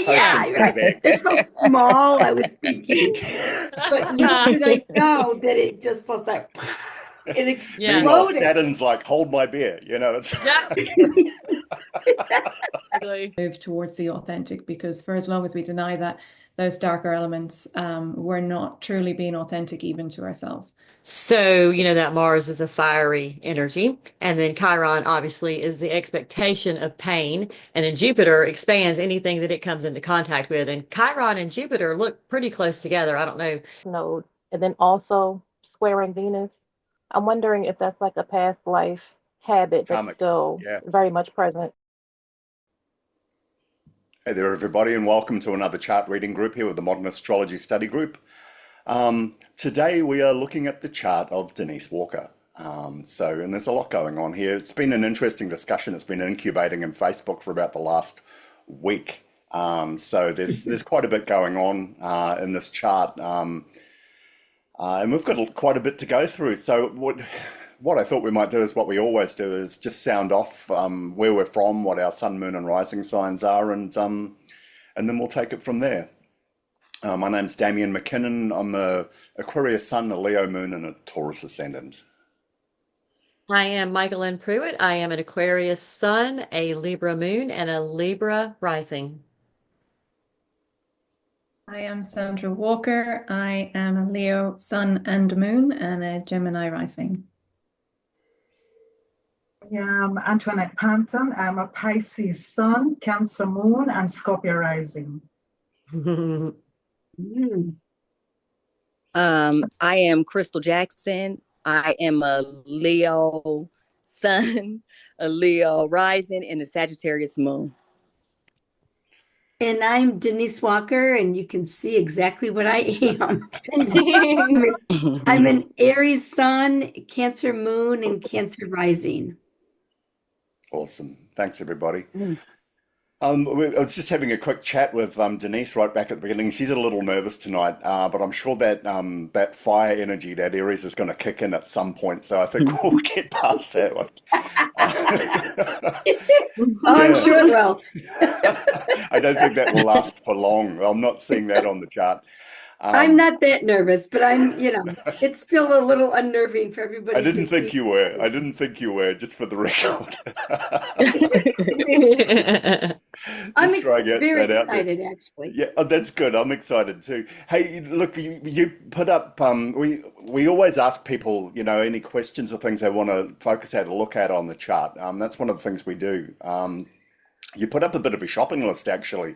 toast Yeah, instead of right. eggs. That's how small I was thinking. But little did I know that it just was like, it Yeah. Meanwhile, exploded. Saturn's like, hold my beer, you know. It's Yeah. Exactly. Move towards the authentic, because for as long as we deny that, those darker elements, we're not truly being authentic even to ourselves. So, that Mars is a fiery energy. And then Chiron obviously is the expectation of pain. And then Jupiter expands anything that it comes into contact with. And Chiron and Jupiter look pretty close together. I don't know. Node, and then also squaring Venus. I'm wondering if that's like a past life habit that's karmic. still Yeah. very much present. Hey there, everybody, and welcome to another chart reading group here with the Modern Astrology Study group. Today we are looking at the chart of Denise Walker. And there's a lot going on here. It's been an interesting discussion. It's been incubating in Facebook for about the last week. So there's quite a bit going on in this chart, and we've got quite a bit to go through. So what I thought we might do is what we always do, is just sound off where we're from, what our sun, moon, and rising signs are, and then we'll take it from there. My name's Damien McKinnon. I'm a Aquarius sun, a Leo moon, and a Taurus ascendant. I am Michael Pruitt. I am an Aquarius sun, a Libra moon, and a Libra rising. I am Sandra Walker. I am a Leo sun and moon and a Gemini rising. I am Antoinette Panton. I'm a Pisces sun, Cancer moon, and Scorpio rising. I am Crystal Jackson. I am a Leo sun, a Leo rising, and a Sagittarius moon. And I'm Denise Walker, and you can see exactly what I am. I'm an Aries sun, Cancer moon, and Cancer rising. Awesome. Thanks, everybody. I was just having a quick chat with Denise right back at the beginning. She's a little nervous tonight, but I'm sure that that fire energy, that Aries, is going to kick in at some point. So I think we'll get past that one. I'm sure it will. I don't think that will last for long. I'm not seeing that on the chart. I'm not that nervous, but it's still a little unnerving for everybody I didn't to think see. you were. I didn't think you were, just for the record. I'm Just so I get very that out there. excited, actually. Yeah, oh, that's good. I'm excited too. Hey, look, you put up. We always ask people, any questions or things they want to focus at or look at on the chart. That's one of the things we do. You put up a bit of a shopping list, actually,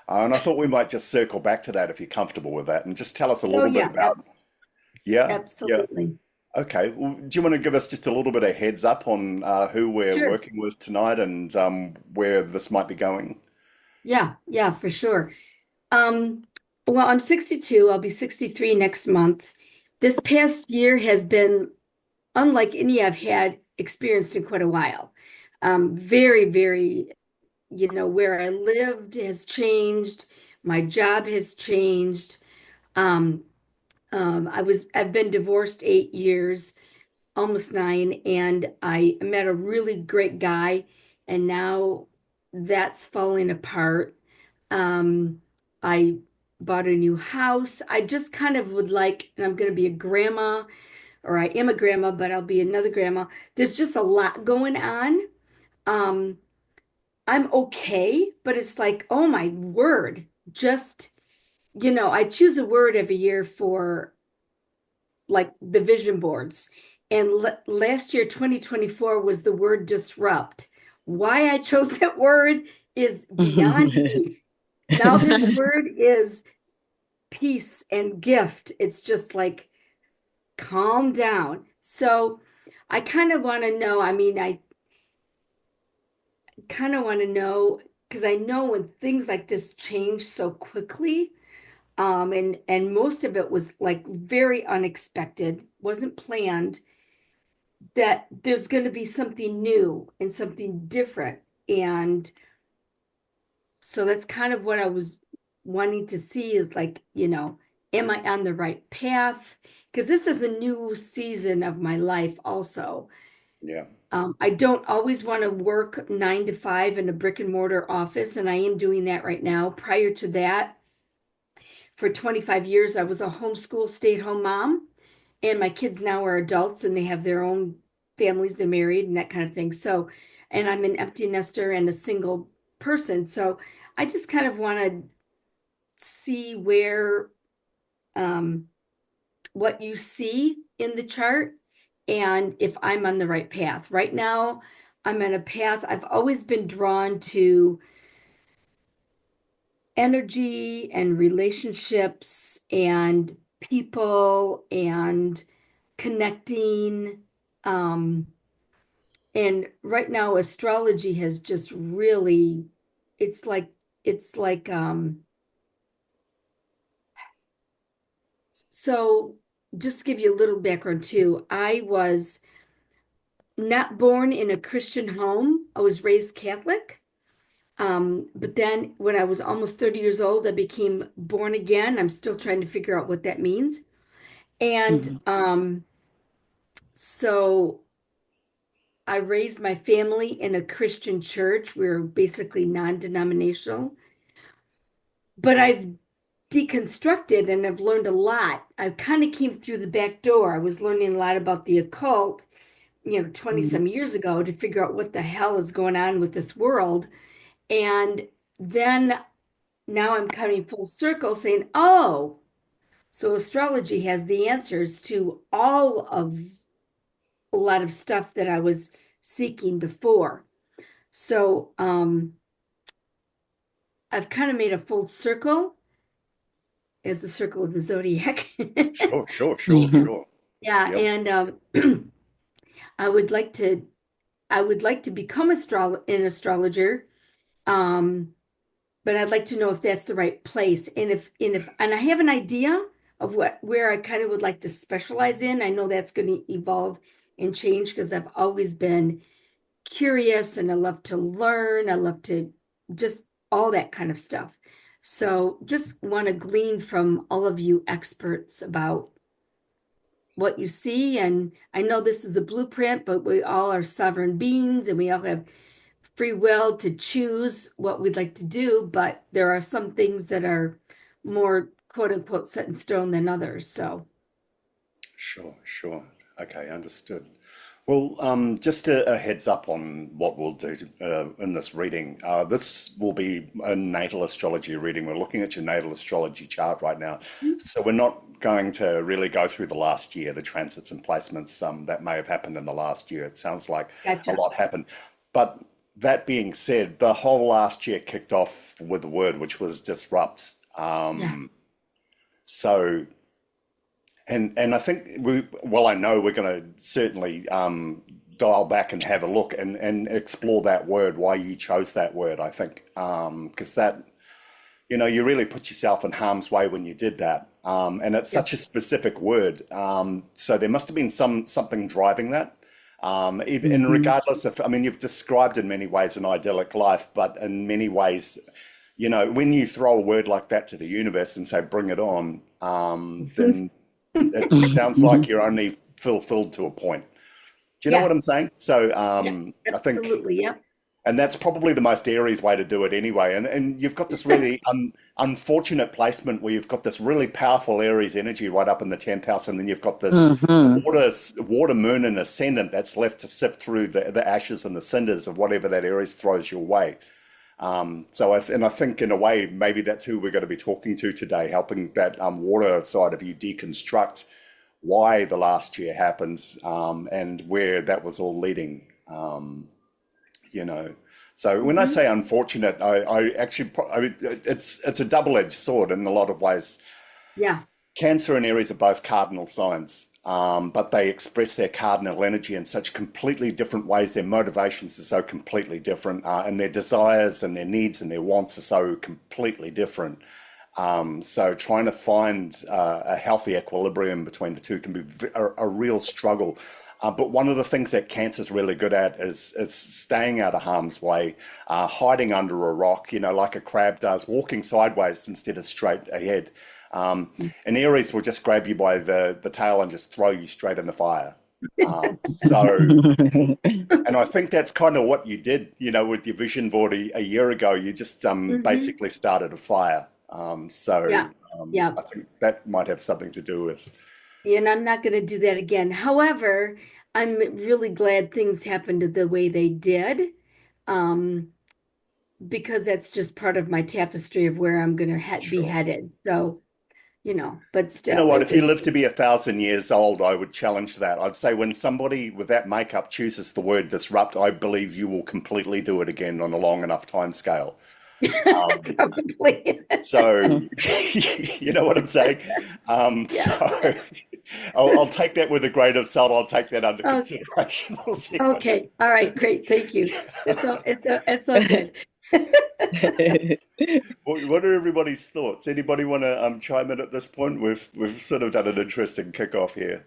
and I thought we might just circle back to that if you're comfortable with that, and just tell us a little bit about. Yeah, yeah. Absolutely. Okay. Well, do you want to give us just a little bit of heads up on who we're Sure. working with tonight and where this might be going? Yeah, for sure. Well, I'm 62. I'll be 63 next month. This past year has been unlike any I've had experienced in quite a while. Very, very, where I lived has changed. My job has changed. Um, I've been divorced 8 years, almost 9, and I met a really great guy, and now that's falling apart. I bought a new house. I just kind of would like, and I'm going to be a grandma, or I am a grandma, but I'll be another grandma. There's just a lot going on. Um, I'm okay, but it's like, oh my word, just, I choose a word every year for like the vision boards. And last year, 2024, was the word disrupt. Why I chose that word is beyond me. Now this word is peace and gift. It's just like, calm down. So I kind of want to know, I kind of want to know, because I know when things like this change so quickly, and most of it was like very unexpected, wasn't planned, that there's going to be something new and something different. And so that's kind of what I was wanting to see, is like, am I on the right path? Because this is a new season of my life also. Yeah. I don't always want to work 9 to 5 in a brick and mortar office, and I am doing that right now. Prior to that, for 25 years, I was a homeschool stay-at-home mom, and my kids now are adults and they have their own families, they're married and that kind of thing. So, and I'm an empty nester and a single person. So I just kind of want to see where what you see in the chart and if I'm on the right path. Right now, I'm on a path. I've always been drawn to energy and relationships and people and connecting. And right now, astrology has just really, it's like, it's like, so just to give you a little background too, I was not born in a Christian home. I was raised Catholic. But then when I was almost 30 years old, I became born again. I'm still trying to figure out what that means. And so I raised my family in a Christian church. We're basically non-denominational. But I've deconstructed and I've learned a lot. I kind of came through the back door. I was learning a lot about the occult, 20 some years ago to figure out what the hell is going on with this world. And then now I'm coming full circle saying, oh, so astrology has the answers to all of a lot of stuff that I was seeking before. So I've kind of made a full circle as the circle of the zodiac. Sure. Yeah, Yep. and I would like to become an astrologer. But I'd like to know if that's the right place. And I have an idea of where I kind of would like to specialize in. I know that's going to evolve and change because I've always been curious and I love to learn. I love to just all that kind of stuff. So just want to glean from all of you experts about what you see. And I know this is a blueprint, but we all are sovereign beings and we all have free will to choose what we'd like to do, but there are some things that are more quote unquote set in stone than others. So Sure. Okay, understood. Well, just a heads up on what we'll do in this reading. This will be a natal astrology reading. We're looking at your natal astrology chart right now. So we're not going to really go through the last year, the transits and placements that may have happened in the last year. It sounds like a gotcha. lot happened. But that being said, the whole last year kicked off with a word which was disrupt. Yes. So, and I think I know we're going to certainly dial back and have a look and explore that word, why you chose that word, I think, because that, you really put yourself in harm's way when you did that. And it's Yep. such a specific word. So there must have been something driving that. And regardless of, I mean, you've described in many ways an idyllic life, but in many ways, when you throw a word like that to the universe and say, bring it on, then it sounds like you're only fulfilled to a point. Do you know Yeah. what I'm saying? So Yeah. I think, Absolutely. Yep. and that's probably the most Aries way to do it anyway. And you've got this really unfortunate placement where you've got this really powerful Aries energy right up in the 10th house, and then you've got this water moon and ascendant that's left to sift through the ashes and the cinders of whatever that Aries throws your way. And I think in a way, maybe that's who we're going to be talking to today, helping that water side of you deconstruct why the last year happens and where that was all leading. You know. So when I say unfortunate, I actually, it's a double-edged sword in a lot of ways. Yeah. Cancer and Aries are both cardinal signs, but they express their cardinal energy in such completely different ways. Their motivations are so completely different, and their desires and their needs and their wants are so completely different. So trying to find a healthy equilibrium between the two can be a real struggle. But one of the things that Cancer's really good at is staying out of harm's way, hiding under a rock, like a crab does, walking sideways instead of straight ahead. And Aries will just grab you by the tail and just throw you straight in the fire. So, and I think that's kind of what you did, with your vision board a year ago. You just basically started a fire. Yeah. Yeah. I think that might have something to do with. And I'm not going to do that again. However, I'm really glad things happened the way they did, um, because that's just part of my tapestry of where I'm going to be Sure. headed. So, but You know still, what? it If you was, live to be 1,000 years old, I would challenge that. I'd say when somebody with that makeup chooses the word disrupt, I believe you will completely do it again on a long enough time scale. probably. So, you know what I'm saying? So, Yeah. I'll take that with a grain of salt. I'll take that under Oh, consideration. We'll see what okay. All happens. right. Great. Thank you. It's all good. What are everybody's thoughts? Anybody want to chime in at this point? We've sort of done an interesting kickoff here.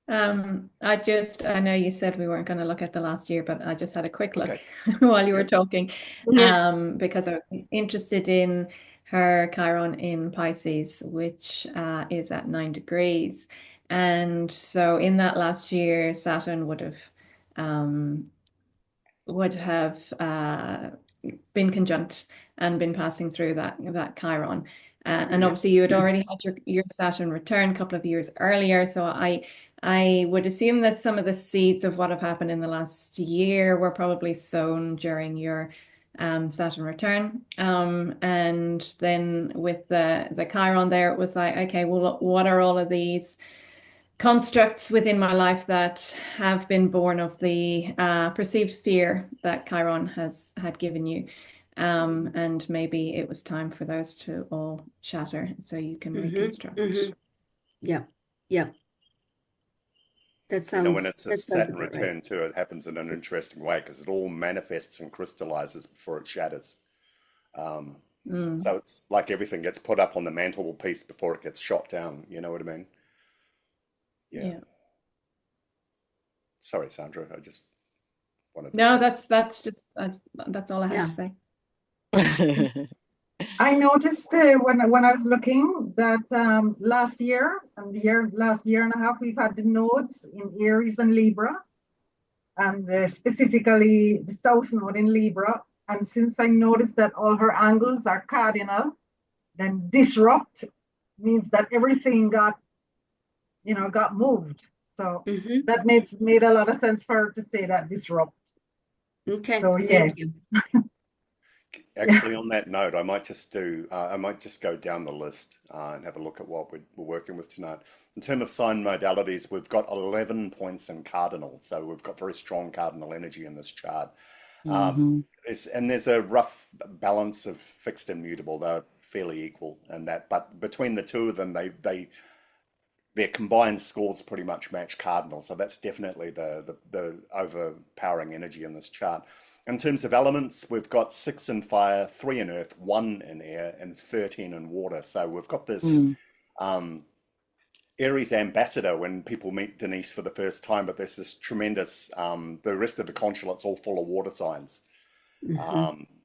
I know you said we weren't going to look at the last year, but I just had a quick look Okay. while you were Yep. talking, Yeah. because I'm interested in her Chiron in Pisces, which is at 9 degrees. And so in that last year, Saturn um, would have been conjunct and been passing through that Chiron. And Yep. obviously you had already had your Saturn return a couple of years earlier. So I would assume that some of the seeds of what have happened in the last year were probably sown during your Saturn return. And then with the Chiron there, it was like, okay, well, what are all of these constructs within my life that have been born of the perceived fear that Chiron had given you? And maybe it was time for those to all shatter so you can reconstruct. Yeah. Yeah. When it's a That sounds Saturn about right. return too, it happens in an interesting way because it all manifests and crystallizes before it shatters. Um, so it's like everything gets put up on the mantelpiece before it gets shot down. You know what I mean? Yeah. Yeah. Sorry, Sandra. I just wanted to No, throw. that's all I had to Yeah. say. I noticed when I was looking that last year and last year and a half, we've had the nodes in Aries and Libra, and specifically the South Node in Libra. And since I noticed that all her angles are cardinal, then disrupt means that everything got moved. So that made a lot of sense for her to say that disrupt. Okay. So Thank yes. you. Actually, on that note, I might just go down the list and have a look at what we're working with tonight. In terms of sign modalities, we've got 11 points in cardinal, so we've got very strong cardinal energy in this chart. And there's a rough balance of fixed and mutable. They're fairly equal in that, but between the two of them, their combined scores pretty much match cardinal. So that's definitely the overpowering energy in this chart. In terms of elements, we've got 6 in fire, 3 in earth, 1 in air, and 13 in water. So we've got this Aries ambassador when people meet Denise for the first time, but there's this tremendous, the rest of the consulate's all full of water signs.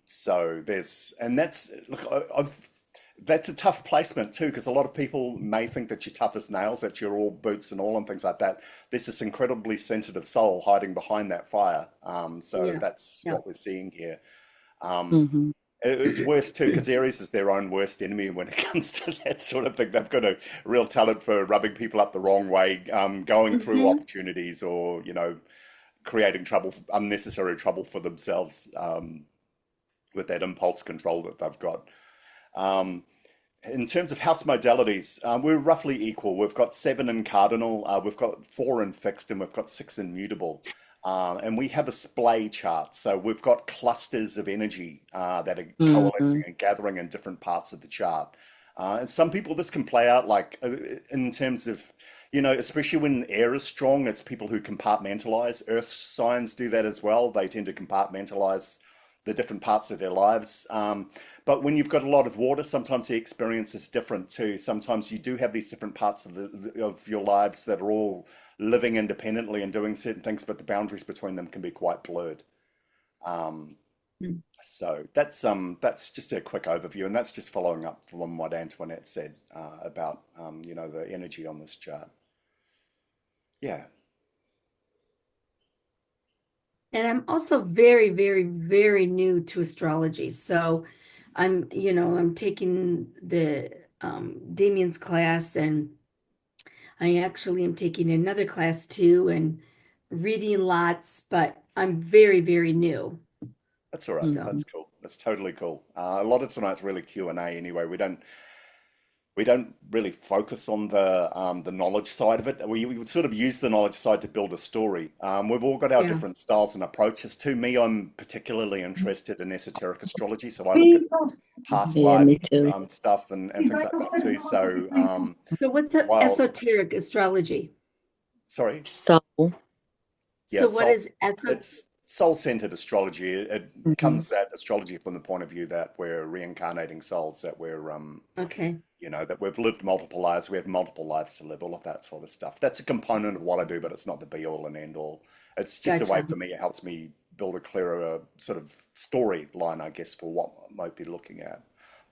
So that's a tough placement too, because a lot of people may think that you're tough as nails, that you're all boots and all and things like that. There's this incredibly sensitive soul hiding behind that fire. So that's Yeah. what we're seeing here. It's worse too, because Aries is their own worst enemy when it comes to that sort of thing. They've got a real talent for rubbing people up the wrong way, going through opportunities or, creating unnecessary trouble for themselves, with that impulse control that they've got. In terms of house modalities, we're roughly equal. We've got 7 in cardinal, we've got 4 in fixed, and we've got 6 in mutable. And we have a splay chart. So we've got clusters of energy that are coalescing and gathering in different parts of the chart. And some people, this can play out like in terms of, especially when air is strong, it's people who compartmentalize. Earth signs do that as well. They tend to compartmentalize the different parts of their lives. But when you've got a lot of water, sometimes the experience is different too. Sometimes you do have these different parts of your lives that are all living independently and doing certain things, but the boundaries between them can be quite blurred. So that's just a quick overview, and that's just following up from what Antoinette said about the energy on this chart. Yeah. And I'm also very, very, very new to astrology. So I'm taking the Damien's class, and I actually am taking another class too and reading lots, but I'm very, very new. That's all right. So That's cool. That's totally cool. A lot of tonight's really Q&A anyway. We don't really focus on the knowledge side of it. We would sort of use the knowledge side to build a story. We've all got our yeah. different styles and approaches. To me, I'm particularly interested in esoteric astrology, so I look at We don't- past Yeah, life me too. stuff and things like that too. So So what's while esoteric astrology? sorry, So, yeah, So what is eso? it's soul-centered astrology. It mhm. comes at astrology from the point of view that we're reincarnating souls, that we're Okay, that we've lived multiple lives, we have multiple lives to live, all of that sort of stuff. That's a component of what I do, but it's not the be all and end all. It's just a way gotcha. for me, it helps me build a clearer sort of storyline, I guess, for what I might be looking at.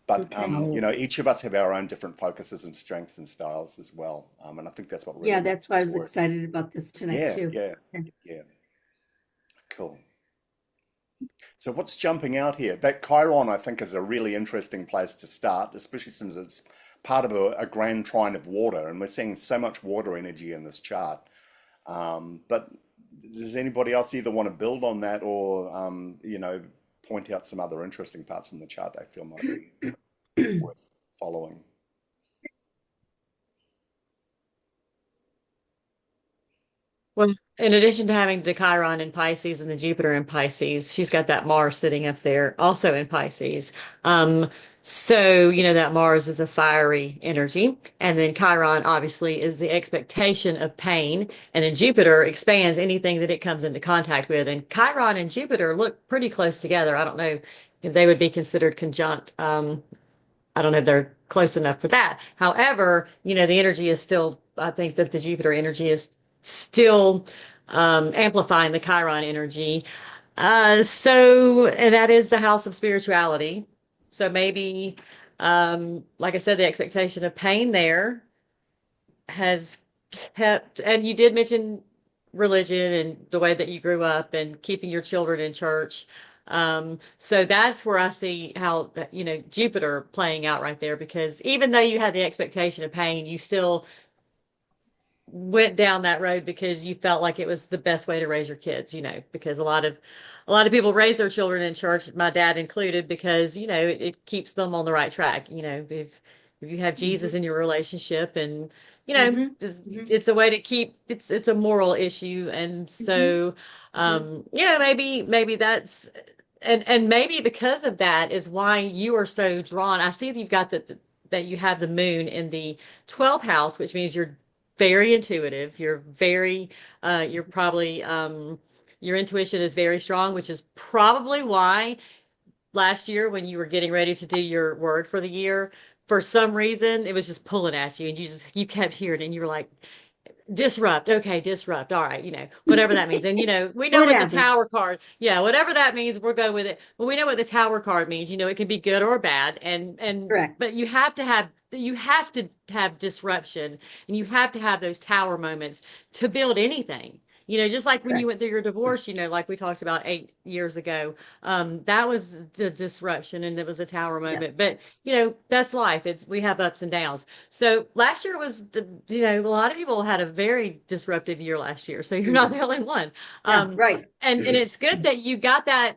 But Okay. Oh, each of us have our own different focuses and strengths and styles as well. And I think that's what really Yeah, that's makes why I us was work. excited about this tonight Yeah, too. yeah, Okay. yeah. Cool. So what's jumping out here? That Chiron, I think, is a really interesting place to start, especially since it's part of a grand trine of water, and we're seeing so much water energy in this chart. But does anybody else either want to build on that or, point out some other interesting parts in the chart they feel might be worth following? Well, in addition to having the Chiron in Pisces and the Jupiter in Pisces, she's got that Mars sitting up there also in Pisces. Um, so, that Mars is a fiery energy. And then Chiron obviously is the expectation of pain. And then Jupiter expands anything that it comes into contact with. And Chiron and Jupiter look pretty close together. I don't know if they would be considered conjunct. I don't know if they're close enough for that. However, the energy is still, I think that the Jupiter energy is still amplifying the Chiron energy. And that is the house of spirituality. So maybe, like I said, the expectation of pain there has kept, and you did mention religion and the way that you grew up and keeping your children in church. So that's where I see how, Jupiter playing out right there, because even though you had the expectation of pain, you still went down that road because you felt like it was the best way to raise your kids, because a lot of people raise their children in church, my dad included, because, it keeps them on the right track. If you have Jesus hmm in your relationship, and, hmm hmm it's a way to keep, it's a moral issue. And hmm so, hmm maybe that's, and maybe because of that is why you are so drawn. I see that you've got that you have the moon in the 12th house, which means you're very intuitive. You're probably, your intuition is very strong, which is probably why last year when you were getting ready to do your word for the year, for some reason, it was just pulling at you and you kept hearing it and you were like, disrupt. Okay, disrupt. All right, whatever that means. And we know what the Whatever. tower card, yeah, whatever that means, we'll go with it. But we know what the tower card means. It can be good or bad. And Correct. but you have to have disruption, and you have to have those tower moments to build anything. Just like when you Correct. went through your divorce, like we talked about 8 years ago, that was the disruption and it was a tower Yes. moment. But that's life. We have ups and downs. So last year was, a lot of people had a very disruptive year last year. So you're not Mm. the only one. Yeah, Um, right. and it's good that you got that,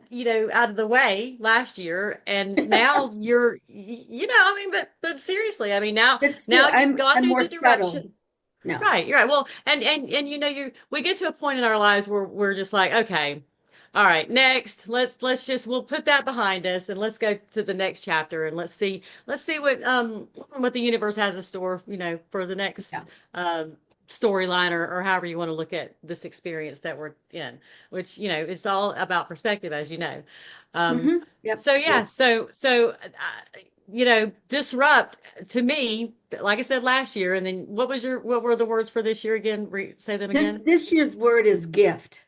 out of the way last year. And now I mean, but seriously, I mean, now, That's true. now you've gone I'm through more the subtle direction. now. Right, you're right. Well, and we get to a point in our lives where we're just like, okay, all right, next, we'll put that behind us and let's go to the next chapter and let's see what the universe has in store, for the Yeah. next storyline, or however you want to look at this experience that we're in, which, it's all about perspective, as you know. Um, Yep. so yeah, Yep. disrupt to me, like I said last year. And then what were the words for this year again? Say them This again. this year's word is gift.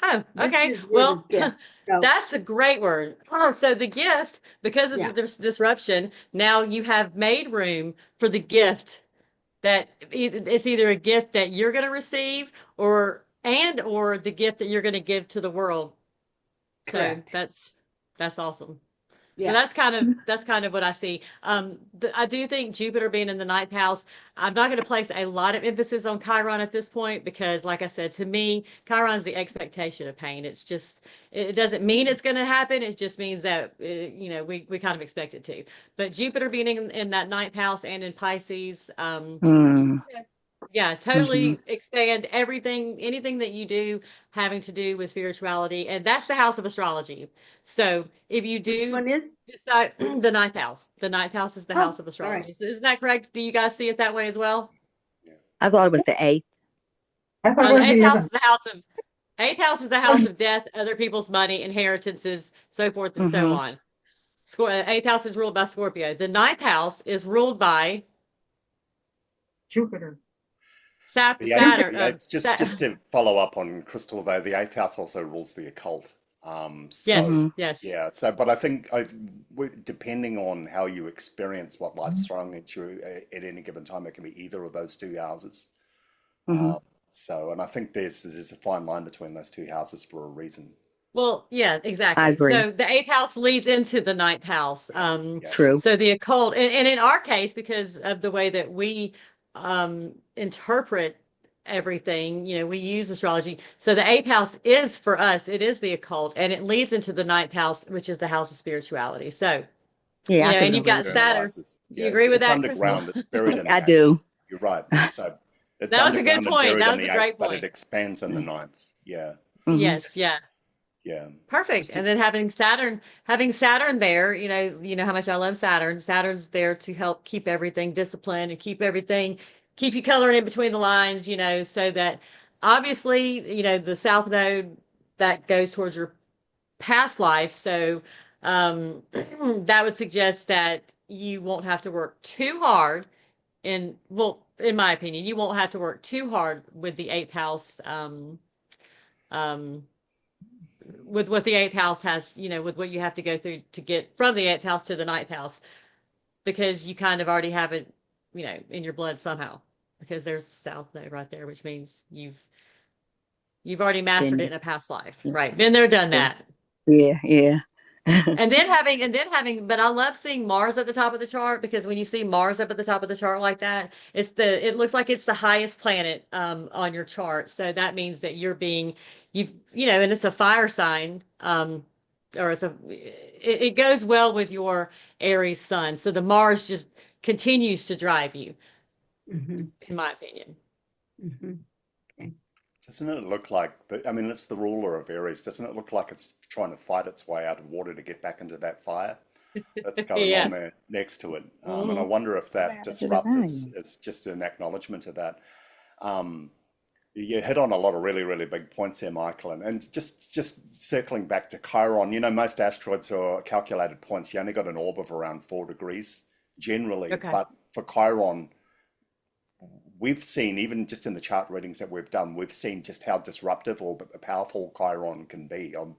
Oh, This okay. year's word is Well, gift. So that's a great word. Oh, so the gift, because of the yeah. disruption, now you have made room for the gift that it's either a gift that you're going to receive or the gift that you're going to give to the world. So Correct. that's awesome. So Yeah. that's kind of what I see. I do think Jupiter being in the ninth house, I'm not going to place a lot of emphasis on Chiron at this point because, like I said, to me, Chiron is the expectation of pain. It's just it doesn't mean it's going to happen. It just means that we kind of expect it to. But Jupiter being in that ninth house and in Pisces, Mm, yeah, hmm. totally expand everything, anything that you do having to do with spirituality. And that's the house of astrology. So if you Which do one is? decide the ninth house is the house Oh, of all right. astrology. So isn't that correct? Do you guys see it that way as well? Yeah. I thought it was the eighth. I thought No, it the was the eighth house 11th. is the house of death, other people's money, inheritances, so forth and so Mm-hmm. on. Eighth house is ruled by Scorpio. The ninth house is ruled by Jupiter. The eighth, Saturn. just to follow up on Crystal though, the eighth house also rules the occult. So Yes, Mm-hmm. yes. yeah, but I think depending on how you experience what life's throwing at you at any given time, it can be either of those two houses. Mm-hmm. Um, and I think there's a fine line between those two houses for a reason. Well, yeah, I exactly. agree. So the eighth house leads into the ninth house. Yeah, yeah, True. So the occult, and in our case, because of the way that we interpret everything, we use astrology. So the eighth house is for us, it is the occult, and it leads into the ninth house, which is the house of spirituality. So, Yeah, I can and you've got agree with that. Saturn. externalizes. Do you Yeah, agree with it's that, Crystal? underground. It's buried in I the eighth. do. You're right. So it's That was a good underground and point. buried That in was a the eighth, great but it point. expands in the ninth. Yeah. Mm-hmm. Yes, Yes. yeah. Yeah. Perfect. Just to, And then having Saturn there, you know how much I love Saturn. Saturn's there to help keep everything disciplined and keep you coloring in between the lines, so that obviously, the South Node that goes towards your past life. So that would suggest that you won't have to work too hard in my opinion, you won't have to work too hard with the eighth house, um, with what the eighth house has, with what you have to go through to get from the eighth house to the ninth house, because you kind of already have it, in your blood somehow, because there's South Node right there, which means you've already Been mastered it there. in a past life, Yeah. right? Been there, done Yeah. that. Yeah. Yeah. But I love seeing Mars at the top of the chart because when you see Mars up at the top of the chart like that, it looks like it's the highest planet on your chart. So that means that and it's a fire sign, or it goes well with your Aries sun. So the Mars just continues to drive you, Mm-hmm. in my opinion. Mm-hmm. Okay. doesn't it look like, I mean, it's the ruler of Aries. Doesn't it look like it's trying to fight its way out of water to get back into that fire that's going on Yeah. there next to it? And I Mhm. wonder if What that happened to the disrupt volume? is just an acknowledgement of that. Um, You hit on a lot of really, really big points here, Michael. And just circling back to Chiron, most asteroids are calculated points. You only got an orb of around 4 degrees generally. Okay. But for Chiron, we've seen, even just in the chart readings that we've done, we've seen just how disruptive or powerful Chiron can be. I'm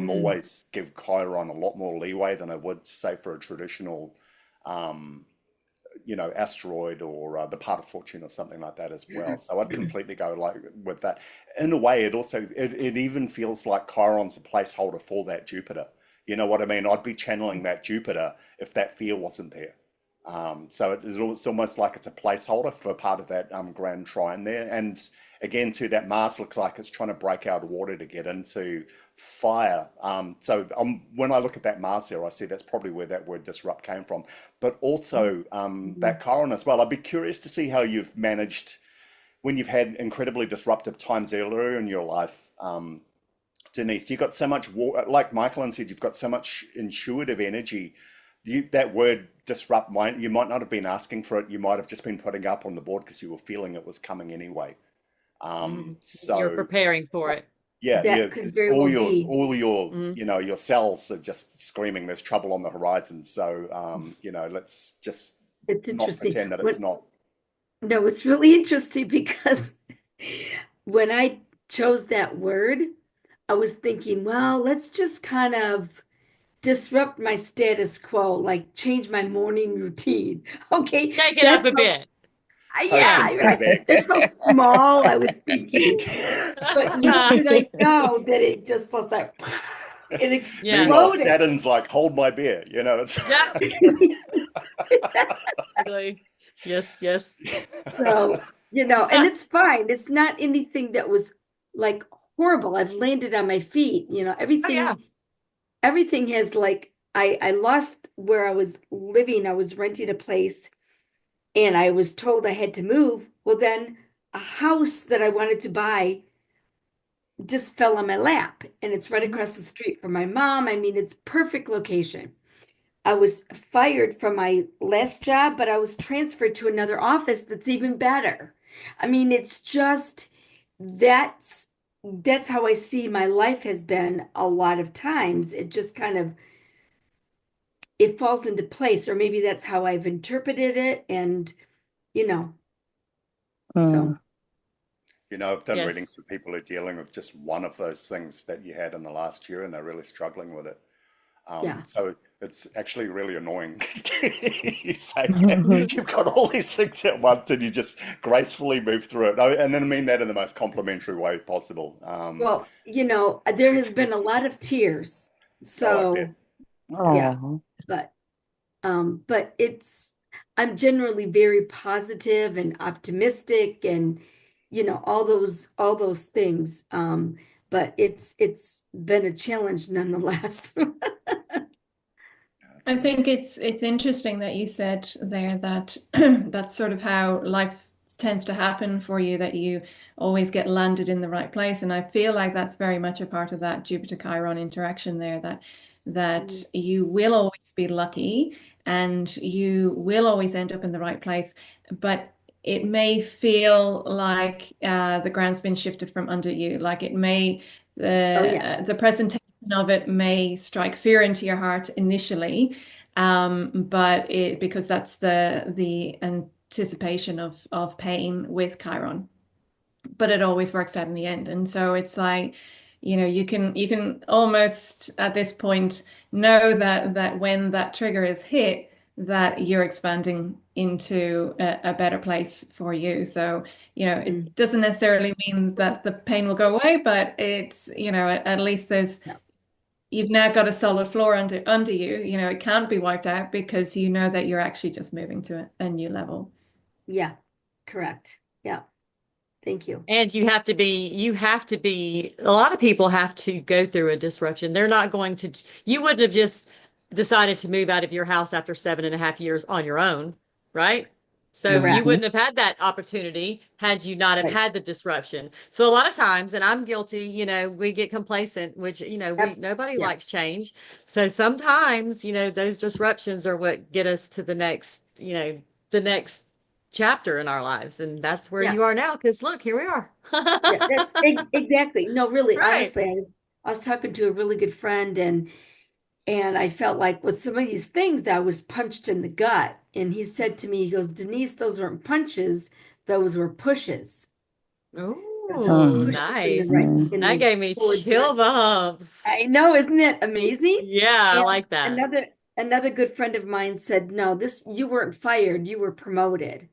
Mm. always give Chiron a lot more leeway than I would say for a traditional um, asteroid or the part of fortune or something like that as well. So I'd completely go like with that. In a way, it even feels like Chiron's a placeholder for that Jupiter. You know what I mean? I'd be channeling that Jupiter if that fear wasn't there. So it's almost like it's a placeholder for part of that grand trine there. And again, too, that Mars looks like it's trying to break out of water to get into fire. When I look at that Mars there, I see that's probably where that word disrupt came from. But also that Chiron as well. I'd be curious to see how you've managed when you've had incredibly disruptive times earlier in your life. Denise, you've got so much, like Michael said, you've got so much intuitive energy. That word disrupt, you might not have been asking for it. You might have just been putting up on the board because you were feeling it was coming anyway. You're So preparing for it. yeah, That could very well be. Mhm. your cells are just screaming, there's trouble on the horizon. So let's just It's not interesting. pretend that it's not. No, it's really interesting because when I chose that word, I was thinking, well, let's just kind of disrupt my status quo, like change my morning routine. Okay, Shake it up a bit. Toast Yeah, instead right. of eggs. That's how small I was thinking. But little did I know that it just was like, it Yeah. Meanwhile, exploded. Saturn's like, hold my beer, you know, it's Yeah. Exactly. Yes, yes. So, and it's fine. It's not anything that was like horrible. I've landed on my feet, Oh yeah. everything has like, I lost where I was living. I was renting a place and I was told I had to move. Well, then a house that I wanted to buy just fell on my lap and it's right across the street from my mom. I mean, it's perfect location. I was fired from my last job, but I was transferred to another office that's even better. I mean, it's just that's how I see my life has been a lot of times. It just kind of it falls into place, or maybe that's how I've interpreted it, and you know, so Mm. You know, I've done readings Yes. for people who are dealing with just one of those things that you had in the last year and they're really struggling with it. yeah. So it's actually really annoying. You say that you've got all these things at once and you just gracefully move through it. And then I mean that in the most complimentary way possible. Well, there has been a lot of tears. Oh, I bet. So yeah, Oh. but I'm generally very positive and optimistic and all those things. But it's been a challenge nonetheless. That's I amazing. think it's interesting that you said there that that's sort of how life tends to happen for you, that you always get landed in the right place. And I feel like that's very much a part of that Jupiter Chiron interaction there, that Mm. you will always be lucky and you will always end up in the right place. But it may feel like the ground's been shifted from under you, like it may Oh yes. the presentation of it may strike fear into your heart initially, but because that's the anticipation of pain with Chiron, but it always works out in the end. And so it's like, you can almost at this point know that when that trigger is hit, that you're expanding into a better place for you. So, Mm. it doesn't necessarily mean that the pain will go away, but it's, at least Yeah. you've now got a solid floor under you. It can't be wiped out because you know that you're actually just moving to a new level. Yeah. Correct. Yeah. Thank you. And a lot of people have to go through a disruption. They're not going to, you wouldn't have just decided to move out of your house after 7.5 years on your own, right? So you Correct. wouldn't have had that opportunity had you not have Right. had the disruption. So a lot of times, and I'm guilty, we get complacent, which, nobody Yes. likes change. So sometimes, those disruptions are what get us to the next chapter in our lives. And that's where Yeah. you are now. Because look, here we are. Yeah. That's exactly. No, really, Right. honestly, I was talking to a really good friend and I felt like with some of these things I was punched in the gut. And he said to me, he goes, Denise, those weren't punches, those were pushes. Those are Oh, Mm. pushes in the nice. right Mm. in That the gave me forward chill direction. bumps. I know, isn't it amazing? Yeah, I And like that. another good friend of mine said, no, you weren't fired, you were promoted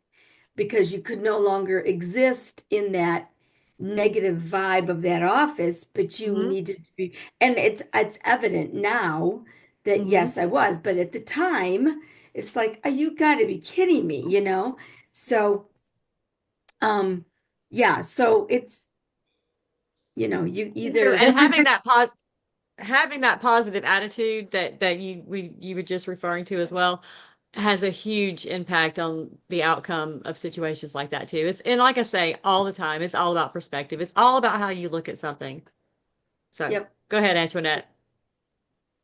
because you could no longer exist in that negative vibe of that office, but you Hmm. needed to be, and it's evident now that Hmm. yes, I was, but at the time, it's like, oh, you got to be kidding me, So, um, yeah, so it's, you either, And having that positive attitude that you were just referring to as well has a huge impact on the outcome of situations like that too. And like I say all the time, it's all about perspective. It's all about how you look at something. So yep, go ahead, Antoinette.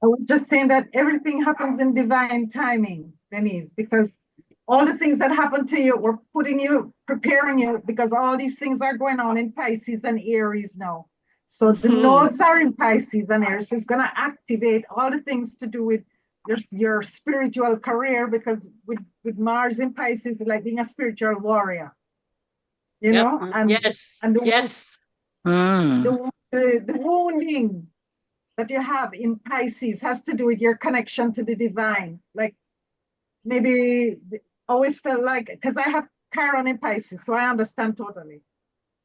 I was just saying that everything happens in divine timing, Denise, because all the things that happen to you were putting you, preparing you, because all these things are going on in Pisces and Aries now. So the Hmm. nodes are in Pisces and Aries. It's going to activate all the things to do with your spiritual career, because with Mars in Pisces, it's like being a spiritual warrior, Yep. and Yes. and Yes. Mm. the wounding that you have in Pisces has to do with your connection to the divine. Like maybe always felt like, because I have Chiron in Pisces, so I understand totally.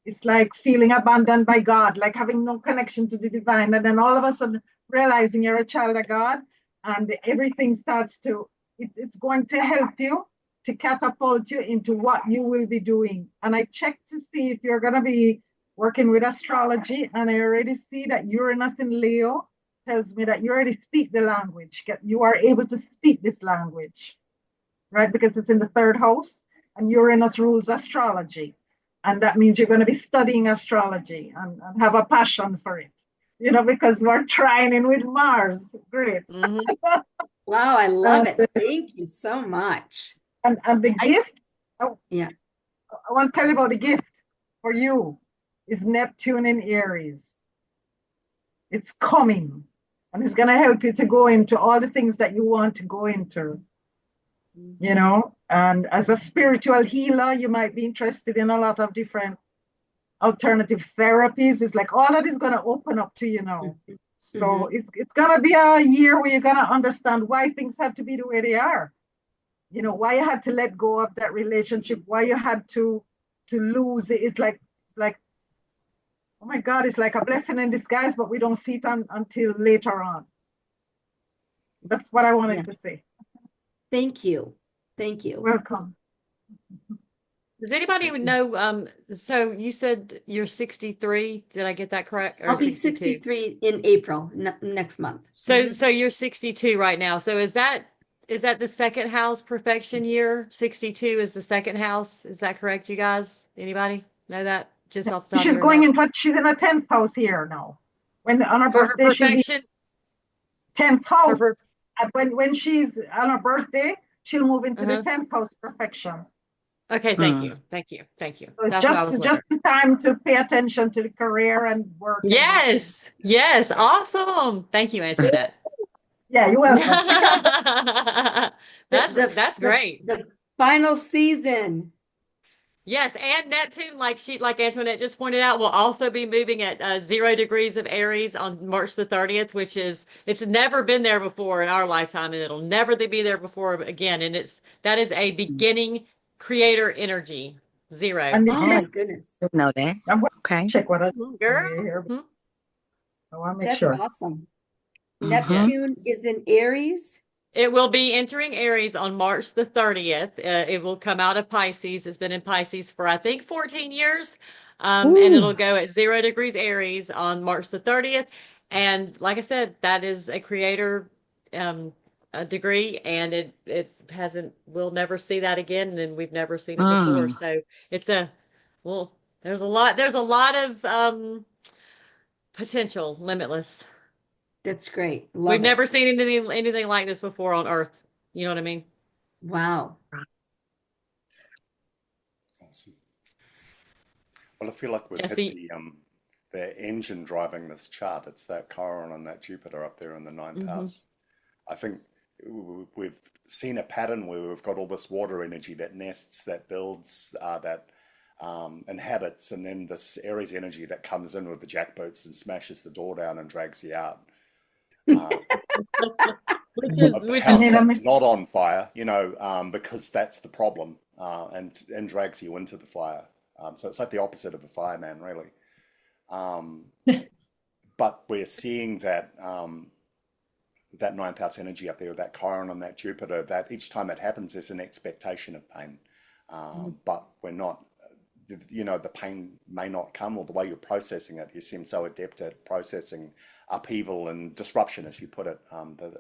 It's like feeling abandoned by God, like having no connection to the divine, and then all of a sudden realizing you're a child of God, and everything starts to, it's going to help you to catapult you into what you will be doing. And I checked to see if you're going to be working with astrology, and I already see that Uranus in Leo tells me that you already speak the language. You are able to speak this language, right? Because it's in the third house, and Uranus rules astrology. And that means you're going to be studying astrology and have a passion for it, because we're trining with Mars. Great. Wow, I love it. Thank you so much. And the gift, yeah. I want to tell you about the gift for you is Neptune in Aries. It's coming, and it's going to help you to go into all the things that you want to go into. And as a spiritual healer, you might be interested in a lot of different alternative therapies. It's like all that is going to open up to you now. So it's going to be a year where you're going to understand why things have to be the way they are. Why you had to let go of that relationship, why you had to lose it. It's like, oh my God, it's like a blessing in disguise, but we don't see it until later on. That's what I wanted to say. Thank you. Thank you. Welcome. Does anybody know, so you said you're 63, did I get that correct? Or I'll be 63 in April, next month. So you're 62 right now. So is that the second house perfection year? 62 is the second house. Is that correct, you guys? Anybody know that? Just off the top of your head. She's in a 10th house here now. When on her For birthday, her perfection? 10th house. And when she's on her birthday, she'll move into the 10th house perfection. Okay, thank you. So it's just time to pay attention to the career and work. Yes, awesome. Thank you, Antoinette. Yeah, you're welcome. That's great. The final season. Yes, and Neptune, like Antoinette just pointed out, will also be moving at 0 degrees of Aries on March the 30th, which it's never been there before in our lifetime, and it'll never be there before again. And that is a beginning creator energy. 0. Oh my goodness. Didn't know that. Okay. Check what I Girl. I want to make That's sure. awesome. Neptune is in Aries. It will be entering Aries on March the 30th. It will come out of Pisces. It's been in Pisces for, I think, 14 years. And it'll go at 0 degrees Aries on March the 30th. And like I said, that is a creator degree, and we'll never see that again. And we've never seen it before. So there's a lot of potential, limitless. That's great. We've never seen anything like this before on Earth. You know what I mean? Wow. Awesome. Well, I feel like we've hit the engine driving this chart. It's that Chiron and that Jupiter up there in the 9th house. I think we've seen a pattern where we've got all this water energy that nests, that builds, that inhabits, and then this Aries energy that comes in with the jackboots and smashes the door down and drags you out. Which is that's not on fire, because that's the problem, and drags you into the fire. So it's like the opposite of a fireman, really. But we're seeing that that 9th house energy up there, that Chiron and that Jupiter, that each time it happens, there's an expectation of pain, but we're not. The pain may not come, or the way you're processing it, you seem so adept at processing upheaval and disruption, as you put it,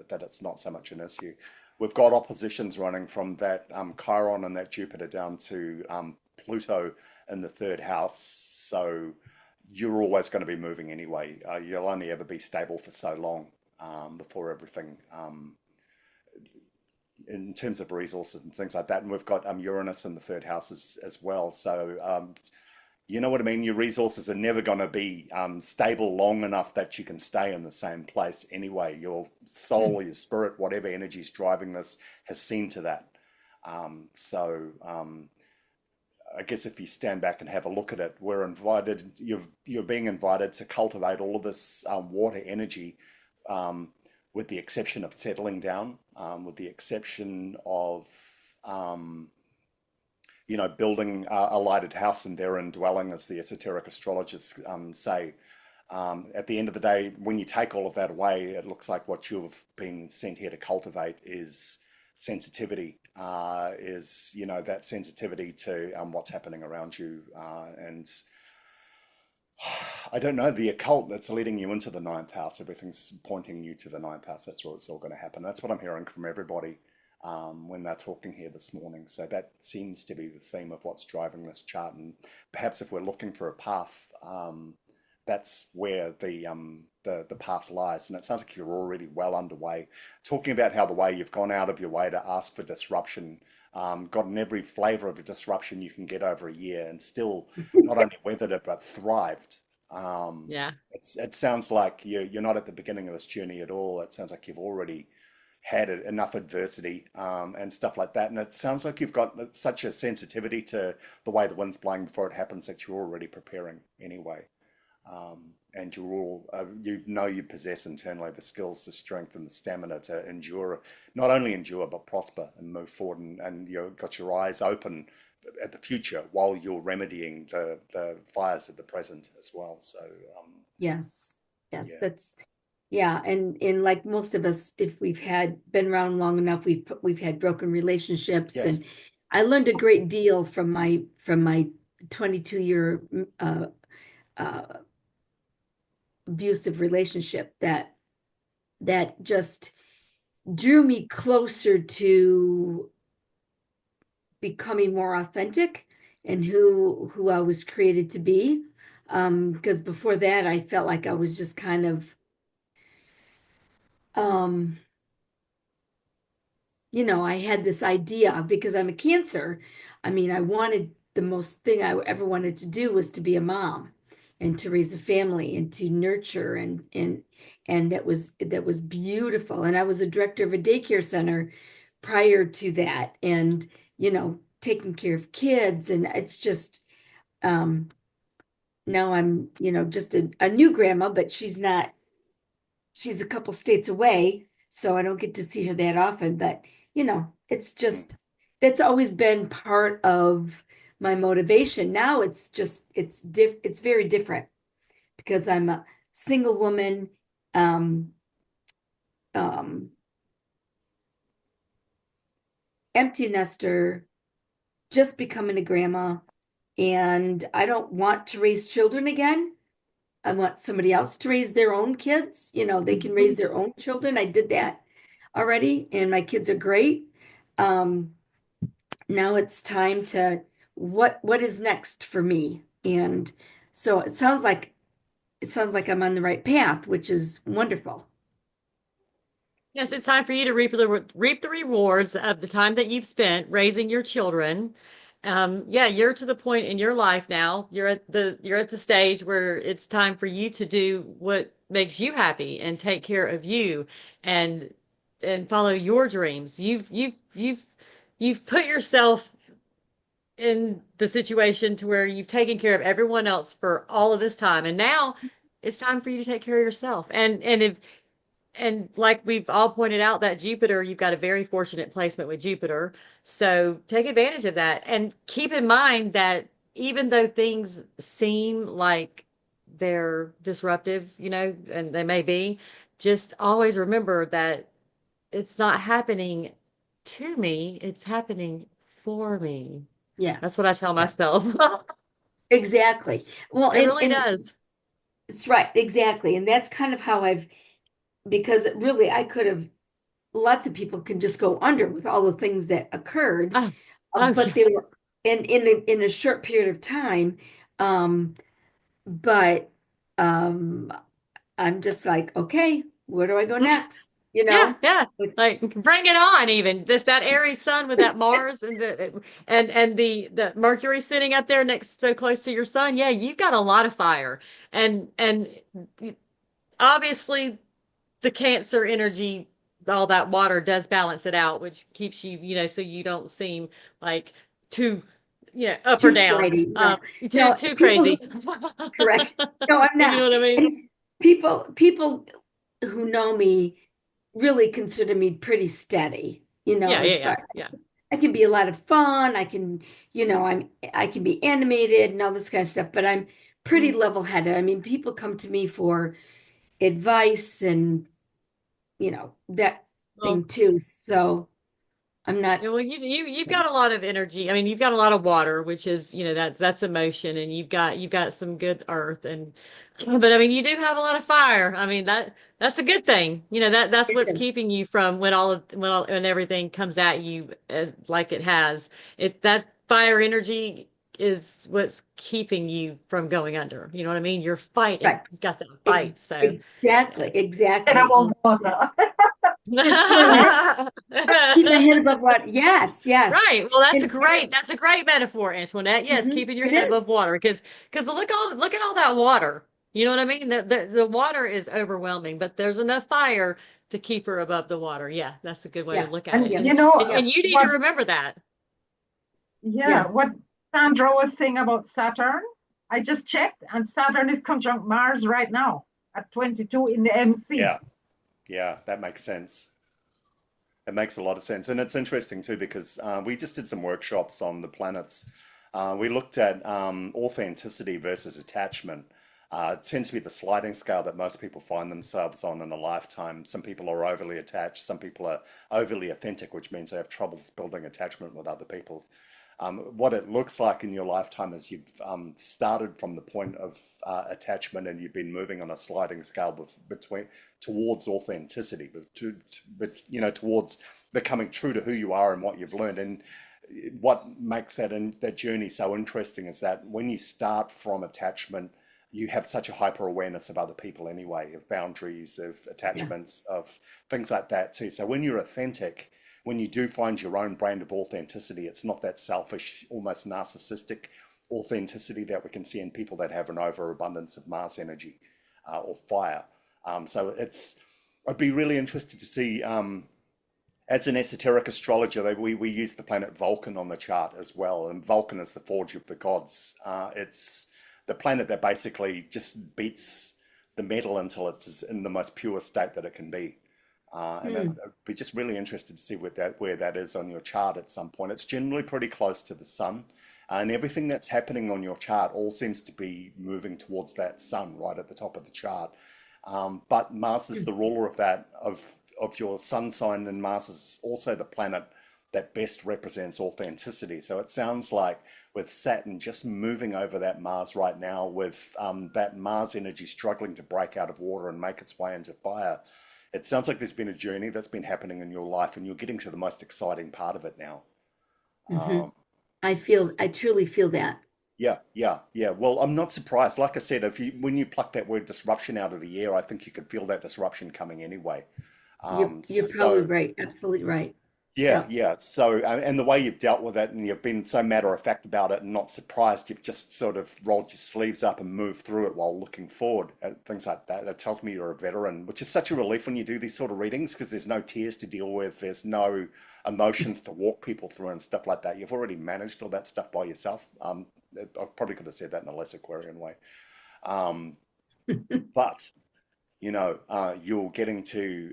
that it's not so much an issue. We've got oppositions running from that Chiron and that Jupiter down to Pluto in the 3rd house. So you're always going to be moving anyway. You'll only ever be stable for so long before everything, in terms of resources and things like that. And we've got Uranus in the 3rd house as well. So you know what I mean? Your resources are never going to be stable long enough that you can stay in the same place anyway. Your soul, your spirit, whatever energy is driving this has seen to that. So I guess if you stand back and have a look at it, you're being invited to cultivate all of this water energy, with the exception of settling down, with the exception of building a lighted house and therein dwelling, as the esoteric astrologers say. At the end of the day, when you take all of that away, it looks like what you've been sent here to cultivate is sensitivity, that sensitivity to what's happening around you. And I don't know, the occult that's leading you into the ninth house, everything's pointing you to the ninth house. That's where it's all going to happen. That's what I'm hearing from everybody when they're talking here this morning. So that seems to be the theme of what's driving this chart. And perhaps if we're looking for a path, that's where the path lies. And it sounds like you're already well underway. Talking about how the way you've gone out of your way to ask for disruption, gotten every flavor of a disruption you can get over a year, and still not only weathered it but thrived. Yeah. It sounds like you're not at the beginning of this journey at all. It sounds like you've already had enough adversity and stuff like that. And it sounds like you've got such a sensitivity to the way the wind's blowing before it happens that you're already preparing anyway. And you're all, you possess internally the skills, the strength, and the stamina to endure, not only endure, but prosper and move forward. And you've got your eyes open at the future while you're remedying the fires of the present as well. So, Yes, yeah. that's, yeah. And like most of us, if we've been around long enough, we've had broken relationships. Yes. And I learned a great deal from my 22-year abusive relationship that just drew me closer to becoming more authentic and who I was created to be. Because before that, I felt like I was just kind of, I had this idea because I'm a Cancer. I mean, the most thing I ever wanted to do was to be a mom and to raise a family and to nurture and that was beautiful. And I was a director of a daycare center prior to that, and taking care of kids. And it's just now I'm just a new grandma, but she's a couple states away, so I don't get to see her that often. But it's just, that's always been part of my motivation. Now it's very different because I'm a single woman, empty nester, just becoming a grandma, and I don't want to raise children again. I want somebody else to raise their own kids. They can raise their own children. I did that already, and my kids are great. Now it's time to what is next for me. And so it sounds like I'm on the right path, which is wonderful. Yes, it's time for you to reap the rewards of the time that you've spent raising your children. Yeah, you're to the point in your life now. You're at the stage where it's time for you to do what makes you happy and take care of you and follow your dreams. You've put yourself in the situation to where you've taken care of everyone else for all of this time, and now it's time for you to take care of yourself. And like we've all pointed out, that Jupiter, you've got a very fortunate placement with Jupiter. So take advantage of that. And keep in mind that even though things seem like they're disruptive, and they may be, just always remember that it's not happening to me, it's happening for me. Yes. That's what I tell myself. Exactly. Well, It really does. It's right. Exactly. And that's kind of how because really lots of people can just go under with all the things that occurred, Oh, but yeah. they were in a short period of time. But I'm just like, okay, where do I go next? Yeah. Like bring it on. Even that Aries sun with that Mars and the Mercury sitting up there next so close to your sun. Yeah, you've got a lot of fire, and obviously the Cancer energy, all that water does balance it out, which keeps you, so you don't seem like too, up or Too down, flighty. No. too crazy. Correct. No, I'm not. You know what I mean? And people who know me really consider me pretty steady, Yeah. as far. I can be a lot of fun. I can, I can be animated and all this kind of stuff, but I'm pretty level-headed. I mean, people come to me for advice and, that Well, thing too. So I'm not, yeah, well, you've got a lot of energy. I mean, you've got a lot of water, which is, that's emotion, and you've got some good earth, and but I mean, you do have a lot of fire. I mean, that's a good thing. That's it what's is. keeping you from when everything comes at you like it has. That fire energy is what's keeping you from going under. You know what I mean? You're fighting. Right. You've got that Ex- fight. So. Exactly. And Exactly. about water. Just keep my head above water. Yes. Yes. Right. Well, that's a And, great that's a great metaphor, Antoinette. Yes, keeping your it head above is. water because look at all that water. You know what I mean? The water is overwhelming, but there's enough fire to keep her above the water. Yeah, that's a good way to Yeah. look at I'm it. yeah. And You know, and, Yeah. and you need to what, remember that. yeah, Yes. what Sandra was saying about Saturn, I just checked, and Saturn is conjunct Mars right now at 22 in the MC. Yeah, that makes sense. It makes a lot of sense. And it's interesting too because we just did some workshops on the planets. We looked at authenticity versus attachment. It tends to be the sliding scale that most people find themselves on in a lifetime. Some people are overly attached, some people are overly authentic, which means they have troubles building attachment with other people. What it looks like in your lifetime is you've started from the point of attachment and you've been moving on a sliding scale between towards authenticity, but towards becoming true to who you are and what you've learned. And what makes that journey so interesting is that when you start from attachment, you have such a hyper awareness of other people anyway, of boundaries, of Yeah. attachments, of things like that too. So when you're authentic, when you do find your own brand of authenticity, it's not that selfish, almost narcissistic authenticity that we can see in people that have an overabundance of Mars energy or fire. So I'd be really interested to see, as an esoteric astrologer, we use the planet Vulcan on the chart as well. And Vulcan is the forge of the gods. It's the planet that basically just beats the metal until it's in the most pure state that it can be. And I'd be just really interested to see where that is on your chart at some point. It's generally pretty close to the sun, and everything that's happening on your chart all seems to be moving towards that sun right at the top of the chart. But Mars is the ruler of that of your sun sign, and Mars is also the planet that best represents authenticity. So it sounds like with Saturn just moving over that Mars right now, with that Mars energy struggling to break out of water and make its way into fire, it sounds like there's been a journey that's been happening in your life, and you're getting to the most exciting part of it now. Hmm. Um, I truly feel that. yeah. Well, I'm not surprised. Like I said, when you pluck that word disruption out of the air, I think you could feel that disruption coming anyway. You're probably So right. Absolutely right. yeah, Yeah. yeah. So, and the way you've dealt with it, and you've been so matter of fact about it and not surprised, you've just sort of rolled your sleeves up and moved through it while looking forward and things like that. It tells me you're a veteran, which is such a relief when you do these sort of readings because there's no tears to deal with, there's no emotions to walk people through and stuff like that. You've already managed all that stuff by yourself. I probably could have said that in a less Aquarian way. Um, but you're getting to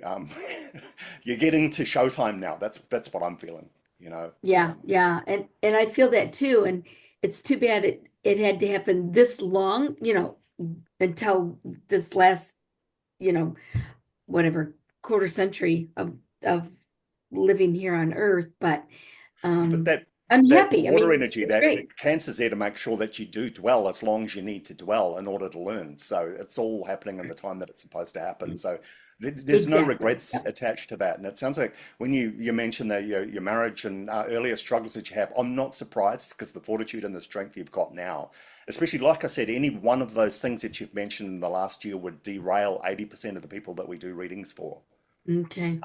you're getting to showtime now. That's what I'm feeling, you know. Yeah, yeah. And I feel that too. And it's too bad it had to happen this long, until this last, you know, whatever quarter century of living here on Earth. But But um that I'm that happy. I water mean, energy, it's that great. Cancer's there to make sure that you do dwell as long as you need to dwell in order to learn. So it's all happening in the time that it's supposed to happen. So there's no Exactly. regrets Yeah. attached to that. And it sounds like when you mentioned that your marriage and earlier struggles that you have, I'm not surprised because the fortitude and the strength you've got now, especially like I said, any one of those things that you've mentioned in the last year would derail 80% of the people that we do readings for. Okay.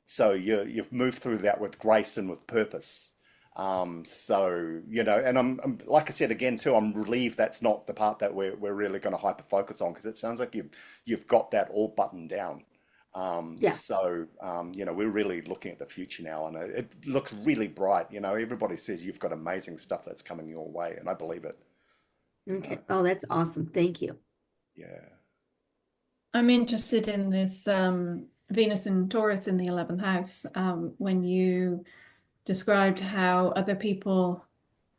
So you've moved through that with grace and with purpose. So and I'm like I said again too, I'm relieved that's not the part that we're really going to hyper focus on because it sounds like you've got that all buttoned down. Yeah. We're really looking at the future now, and it looks really bright. Everybody says you've got amazing stuff that's coming your way, and I believe it. Okay. Oh, that's awesome. Thank you. Yeah. I'm interested in this Venus and Taurus in the 11th house. When you described how other people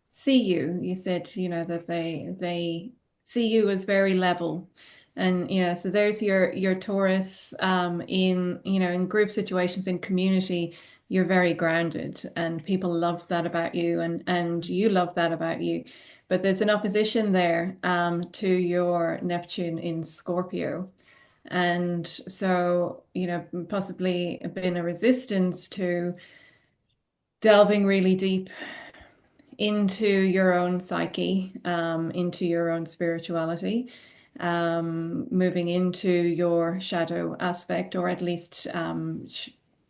see you. You said, that they see you as very level. And so there's your Taurus, in group situations, in community, you're very grounded, and people love that about you, and you love that about you. But there's an opposition there, to your Neptune in Scorpio. And so, possibly been a resistance to delving really deep into your own psyche, into your own spirituality, moving into your shadow aspect, or at least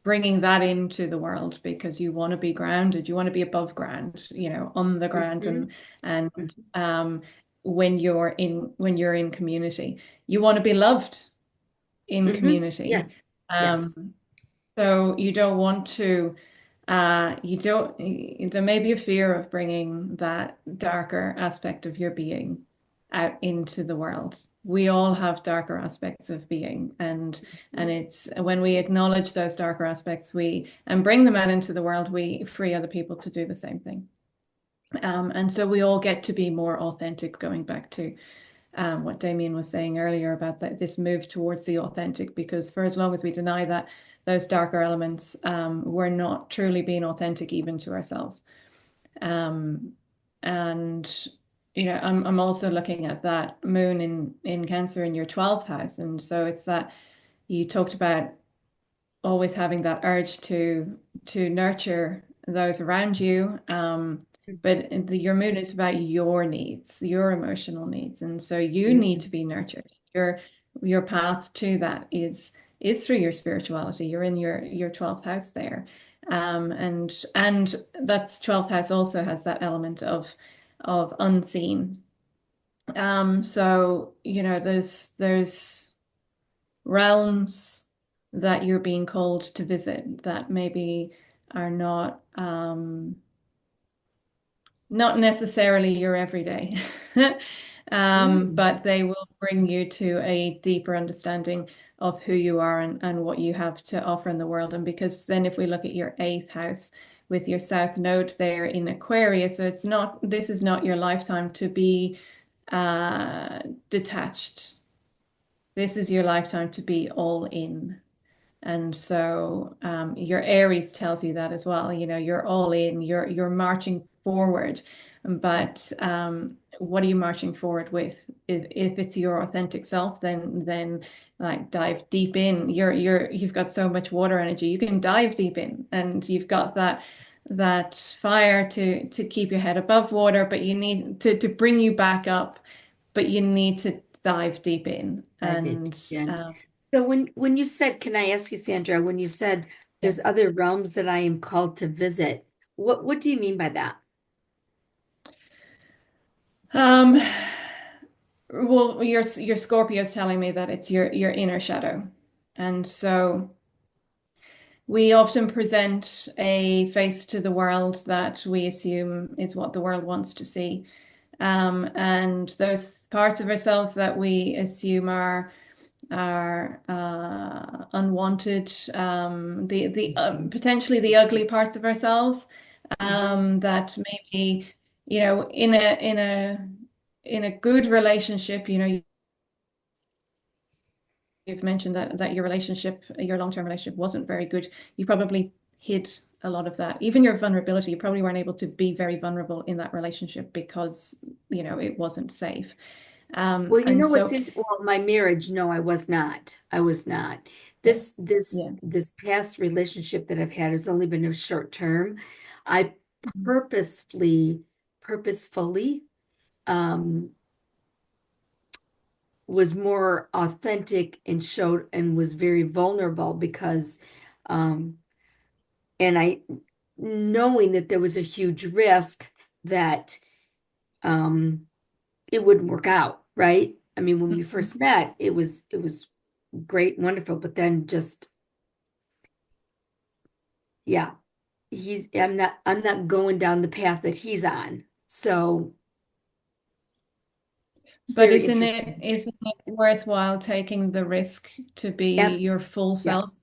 bringing that into the world, because you want to be grounded, you want to be above ground, on the ground, Mhm. and when you're in community, you want to be loved in community. Yes. Yes. So you don't want to, there may be a fear of bringing that darker aspect of your being out into the world. We all have darker aspects of being, and it's when we acknowledge those darker aspects, and bring them out into the world, we free other people to do the same thing. And so we all get to be more authentic, going back to what Damien was saying earlier about this move towards the authentic, because for as long as we deny those darker elements, we're not truly being authentic even to ourselves. And I'm also looking at that moon in Cancer in your 12th house, and so it's that you talked about always having that urge to nurture those around you. But your moon is about your needs, your emotional needs, and so you need to be nurtured. Your path to that is through your spirituality. You're in your 12th house there, and that's 12th house also has that element of unseen. So there's realms that you're being called to visit that maybe are not necessarily your everyday, but they will bring you to a deeper understanding of who you are and what you have to offer in the world. And because then if we look at your 8th house with your South Node there in Aquarius, so this is not your lifetime to be detached. This is your lifetime to be all in. And so your Aries tells you that as well. You're all in, you're marching forward. But what are you marching forward with? If it's your authentic self, then like dive deep in. You've got so much water energy. You can dive deep in, and you've got that fire to keep your head above water, but you need to bring you back up, but you need to dive deep in. So when you said, can I ask you, Sandra, when you said there's other realms that I am called to visit, what do you mean by that? Well, your Scorpio is telling me that it's your inner shadow. And so we often present a face to the world that we assume is what the world wants to see. And those parts of ourselves that we assume are unwanted, potentially the ugly parts of ourselves, that maybe, in a good relationship, you've mentioned that your long-term relationship wasn't very good. You probably hid a lot of that. Even your vulnerability, you probably weren't able to be very vulnerable in that relationship because, it wasn't safe. Well, well, my marriage, no, I was not. I was not. This past relationship that I've had has only been a short term. I purposefully was more authentic and showed and was very vulnerable because and I knowing that there was a huge risk that it wouldn't work out, right? I mean, when we first met, it was great, wonderful, but then just I'm not going down the path that he's on. So but isn't it worthwhile taking the risk to be your full self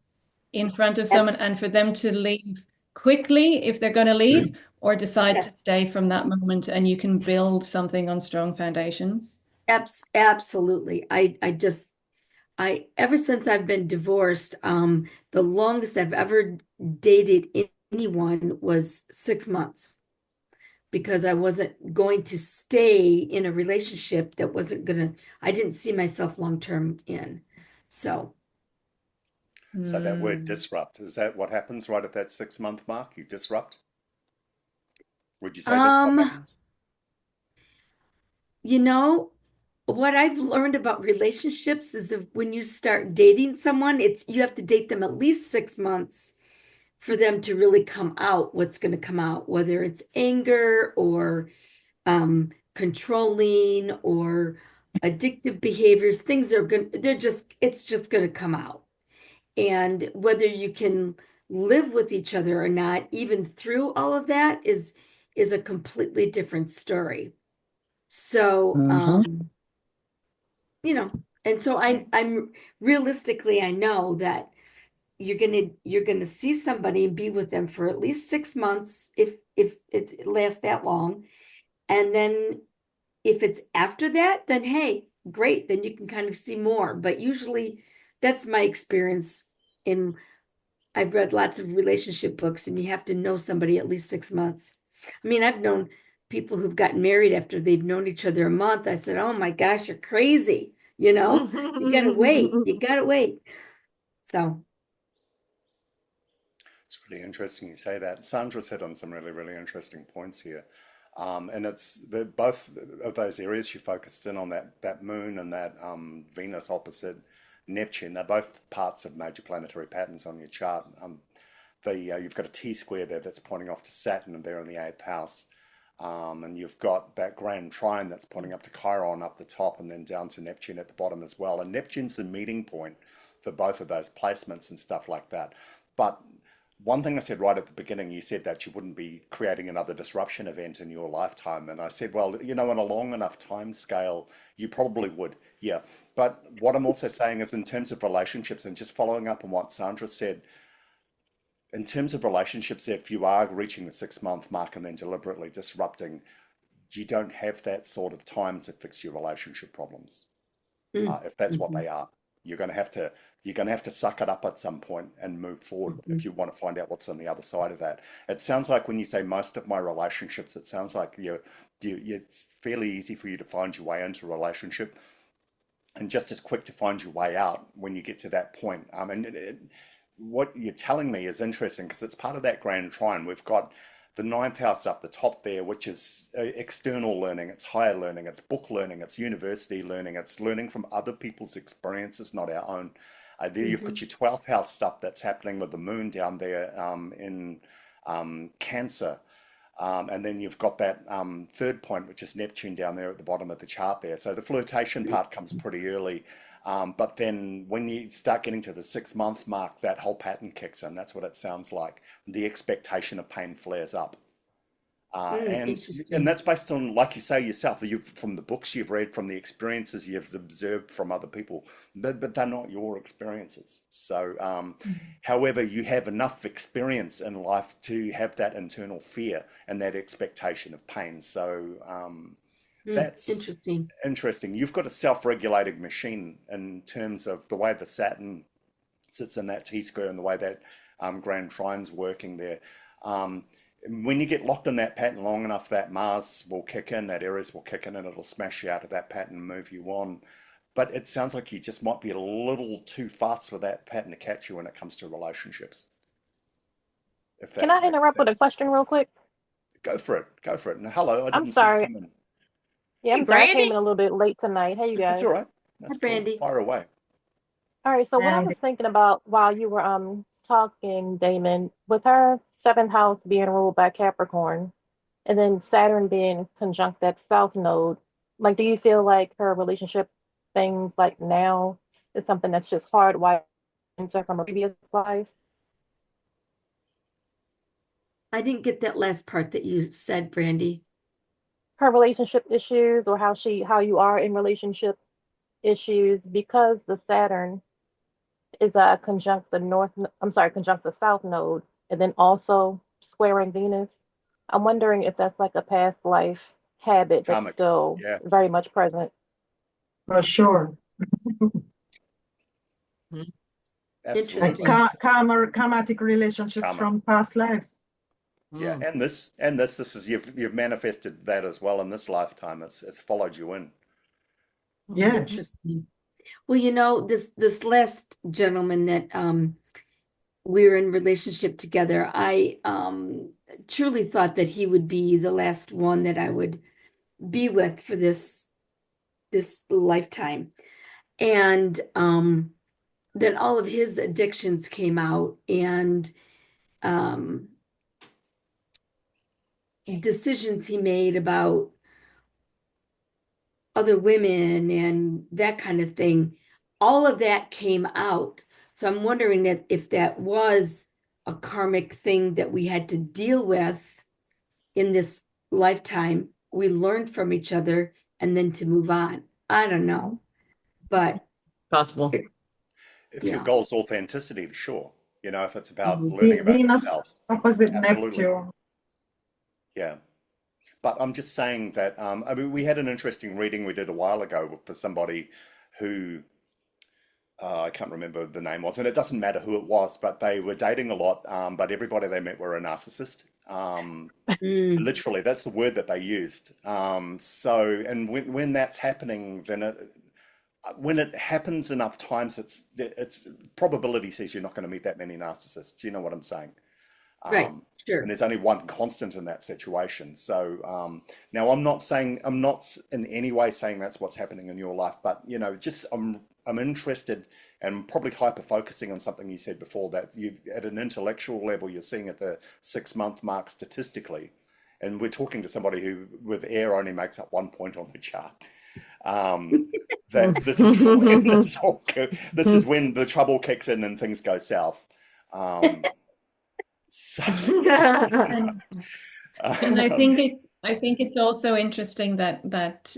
in front of someone and for them to leave quickly if they're going to leave, or decide to Yes, stay from that moment and you can build something on strong foundations? absolutely. Ever since I've been divorced, the longest I've ever dated anyone was 6 months because I wasn't going to stay in a relationship that I didn't see myself long term in. So, So that word Hmm. disrupt, is that what happens right at that 6 month mark? You disrupt? Would you say that's what um, happens? you know, what I've learned about relationships is if when you start dating someone, you have to date them at least 6 months for them to really come out what's going to come out, whether it's anger or controlling or addictive behaviors, it's just going to come out. And whether you can live with each other or not, even through all of that is a completely different story. So, you know, and so I'm realistically, I know that you're gonna see somebody and be with them for at least 6 months if it lasts that long. And then if it's after that, then hey, great, then you can kind of see more. But usually that's my experience in I've read lots of relationship books, and you have to know somebody at least 6 months. I mean, I've known people who've gotten married after they've known each other a month. I said, oh my gosh, you're crazy. You gotta wait. You gotta wait. So, It's really interesting you say that. Sandra's hit on some really, really interesting points here. And both of those areas she focused in on that moon and that Venus opposite Neptune. They're both parts of major planetary patterns on your chart. You've got a T square there that's pointing off to Saturn and there in the eighth house. And you've got that grand trine that's pointing up to Chiron up the top and then down to Neptune at the bottom as well. And Neptune's the meeting point for both of those placements and stuff like that. But one thing I said right at the beginning, you said that you wouldn't be creating another disruption event in your lifetime. And I said, well, in a long enough time scale, you probably would. Yeah. But what I'm also saying is in terms of relationships and just following up on what Sandra said, in terms of relationships, if you are reaching the 6 month mark and then deliberately disrupting, you don't have that sort of time to fix your relationship problems. If that's what mhm, they are, you're going to have to you're going to have to suck it up at some point and move forward if mhm. you want to find out what's on the other side of that. It sounds like when you say most of my relationships, it sounds like it's fairly easy for you to find your way into a relationship and just as quick to find your way out when you get to that point. What you're telling me is interesting because it's part of that grand trine. We've got the ninth house up the top there, which is external learning, it's higher learning, it's book learning, it's university learning, it's learning from other people's experiences, not our own. There you've got Mhm. your 12th house stuff that's happening with the moon down there in Cancer. And then you've got that third point, which is Neptune down there at the bottom of the chart there. So the flirtation part comes pretty early. But then when you start getting to the 6 month mark, that whole pattern kicks in. That's what it sounds like. The expectation of pain flares up. And Interesting. that's based on, like you say yourself, from the books you've read, from the experiences you've observed from other people, but they're not your experiences. So, however, you have enough experience in life to have that internal fear and that expectation of pain. So, that's Interesting. interesting. You've got a self-regulating machine in terms of the way the Saturn sits in that T square and the way that grand trine's working there. Um, when you get locked in that pattern long enough, that Mars will kick in, that Aries will kick in, and it'll smash you out of that pattern and move you on. But it sounds like you just might be a little too fast for that pattern to catch you when it comes to relationships, if Can that I makes interrupt with a sense. question real quick? Go for it. Go for it. And hello, I I'm didn't see you sorry. come in. Yeah, Hey, I'm sorry. I came in Brandy. a little bit late tonight. Hey, you That's guys. all right. Hi, That's cool. Brandy. Fire away. All right. So what I was And thinking about while you were talking, Damon, with her seventh house being ruled by Capricorn, and then Saturn being conjunct that South Node, like, do you feel like her relationship things like now is something that's just hardwired into her from a previous life? I didn't get that last part that you said, Brandy. Her relationship issues, or how you are in relationship issues, because the Saturn is conjunct the north. I'm sorry, conjunct the south node, and then also squaring Venus. I'm wondering if that's like a past life habit that's Karmic. still Yeah, very much present. For sure. absolutely. Like Interesting. karmatic relationships Karma. from past lives. Yeah, and this is you've manifested that as well in this lifetime. It's followed you in. Yeah. Interesting. Well, you know, this last gentleman that we're in relationship together, I truly thought that he would be the last one that I would be with for this lifetime. And then all of his addictions came out, and decisions he made about other women and that kind of thing, all of that came out. So I'm wondering that if that was a karmic thing that we had to deal with in this lifetime, we learned from each other and then to move on. I don't know, but Possible. If your yeah. goal is authenticity, sure. You know, if it's about Mhm. learning about Venus yourself, opposite absolutely. Neptune. Yeah. But I'm just saying that, I mean, we had an interesting reading we did a while ago for somebody who, I can't remember the name was, and it doesn't matter who it was, but they were dating a lot, but everybody they met were a narcissist. Mm, Literally, that's the word that they used. So, and when that's happening, then when it happens enough times, it's probability says you're not going to meet that many narcissists. You know what I'm saying? right, And sure. there's only one constant in that situation. So now I'm not in any way saying that's what's happening in your life, but you know, just I'm interested and probably hyper focusing on something you said before, that you at an intellectual level you're seeing at the 6 month mark statistically, and we're talking to somebody who with air only makes up 1 point on the chart. That this is when this is when the trouble kicks in and things go south. So, And I think it's also interesting that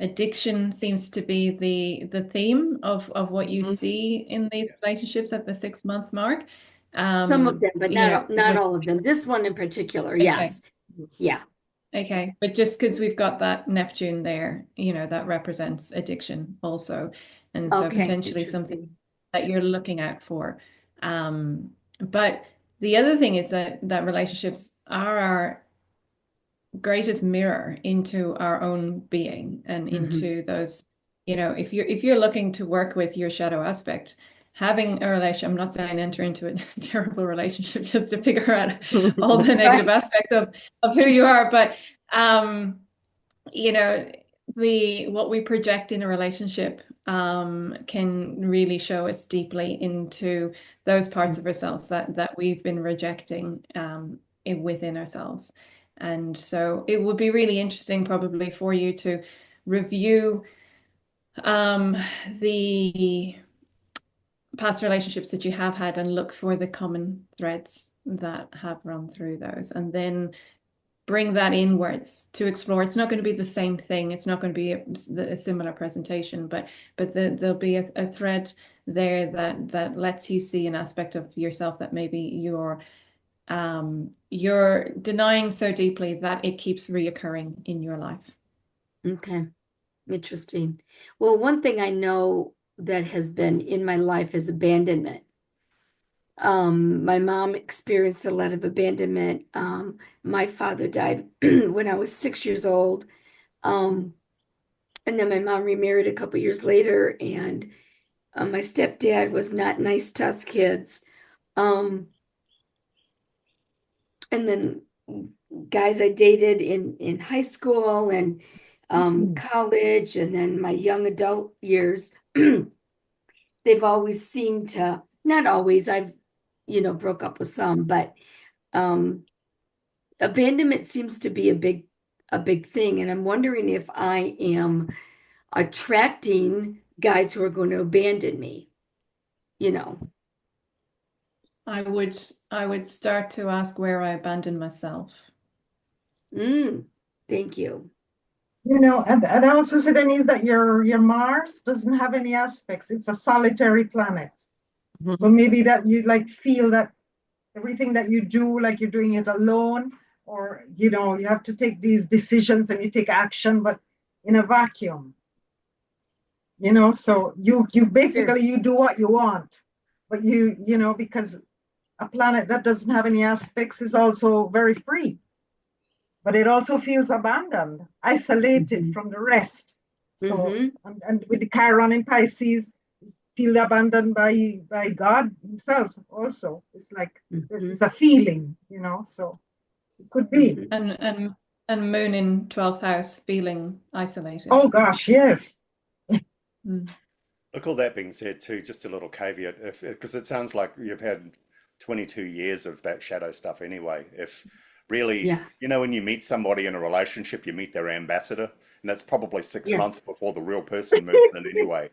addiction seems to be the theme of what you see in these relationships at the 6 month mark. Some of them, but You know, not with all of them. This one in particular, okay. yes. Yeah. Okay, but just because we've got that Neptune there, you know, that represents addiction also. And so Okay. potentially something Interesting. that you're looking out for. But the other thing is that relationships are our greatest mirror into our own being and into those, you know, if you're looking to work with your shadow aspect, having a relation, I'm not saying enter into a terrible relationship just to figure out all the negative Right. aspects of who you are, but you know, what we project in a relationship can really show us deeply into those parts of ourselves that we've been rejecting within ourselves. And so it would be really interesting probably for you to review the past relationships that you have had and look for the common threads that have run through those, and then bring that inwards to explore. It's not going to be the same thing. It's not going to be a similar presentation, but there'll be a thread there that lets you see an aspect of yourself that maybe you're denying so deeply that it keeps reoccurring in your life. Okay. Interesting. Well, one thing I know that has been in my life is abandonment. My mom experienced a lot of abandonment. My father died when I was 6 years old. And then my mom remarried a couple years later, and my stepdad was not nice to us kids. Um, and then guys I dated in high school and college, and then my young adult years, they've always seemed to, not always, I've, broke up with some, but um, abandonment seems to be a big thing. And I'm wondering if I am attracting guys who are going to abandon me, you know. I would start to ask where I abandoned myself. Thank you. You know, and also said, Denise, that your Mars doesn't have any aspects. It's a solitary planet. So maybe that you like feel that everything that you do, like you're doing it alone, or you have to take these decisions and you take action, but in a vacuum. So you basically you do what you want, but because a planet that doesn't have any aspects is also very free, but it also feels abandoned, isolated from the rest. So, and with the Chiron in Pisces, feel abandoned by God himself also. It's like it's a feeling, so it could be. And moon in 12th house, feeling isolated. Oh gosh, yes. Look, all that being said, too, just a little caveat, because it sounds like you've had 22 years of that shadow stuff anyway. If really, when you meet somebody in a relationship, you meet their ambassador, and that's probably 6 months before the real person moves in anyway.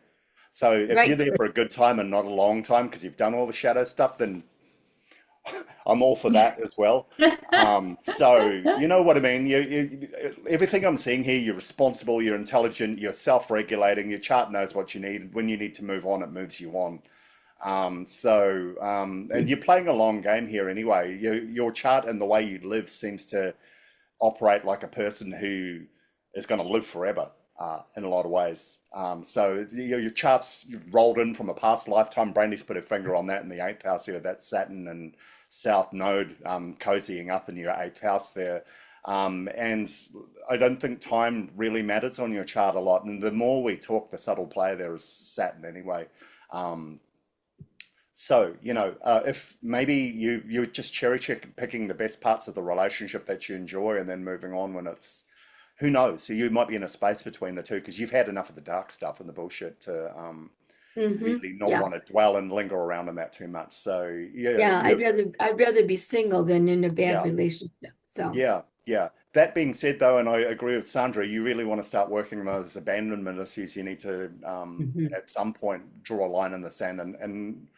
So if you're there for a good time and not a long time because you've done all the shadow stuff, then I'm all for that as well. So you know what I mean? Everything I'm seeing here, you're responsible, you're intelligent, you're self-regulating, your chart knows what you need. When you need to move on, it moves you on. And you're playing a long game here anyway. Your chart and the way you live seems to operate like a person who is going to live forever. In a lot of ways. So your chart's rolled in from a past lifetime. Brandy's put her finger on that in the 8th house here. That's Saturn and South Node cozying up in your 8th house there. And I don't think time really matters on your chart a lot. And the more we talk, the subtle play there is Saturn anyway. So, if maybe you're just cherry picking the best parts of the relationship that you enjoy and then moving on when it's, who knows? So you might be in a space between the two because you've had enough of the dark stuff and the bullshit to really not want to dwell and linger around in that too much. So I'd rather be single than in a bad relationship. So yeah. That being said, though, and I agree with Sandra, you really want to start working on those abandonment issues. You need to at some point draw a line in the sand and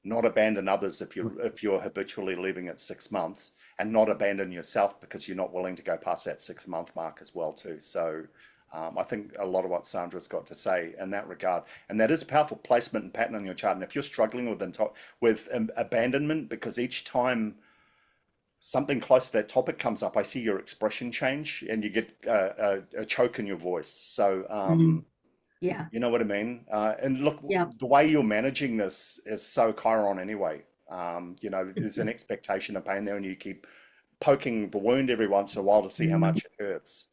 not abandon others if you're habitually leaving at 6 months, and not abandon yourself because you're not willing to go past that 6-month mark as well too. So I think a lot of what Sandra's got to say in that regard, and that is a powerful placement and pattern on your chart. And if you're struggling with abandonment, because each time something close to that topic comes up, I see your expression change and you get a choke in your voice. So you know what I mean? And look, the way you're managing this is so Chiron anyway. There's an expectation of pain there, and you keep poking the wound every once in a while to see how much it hurts.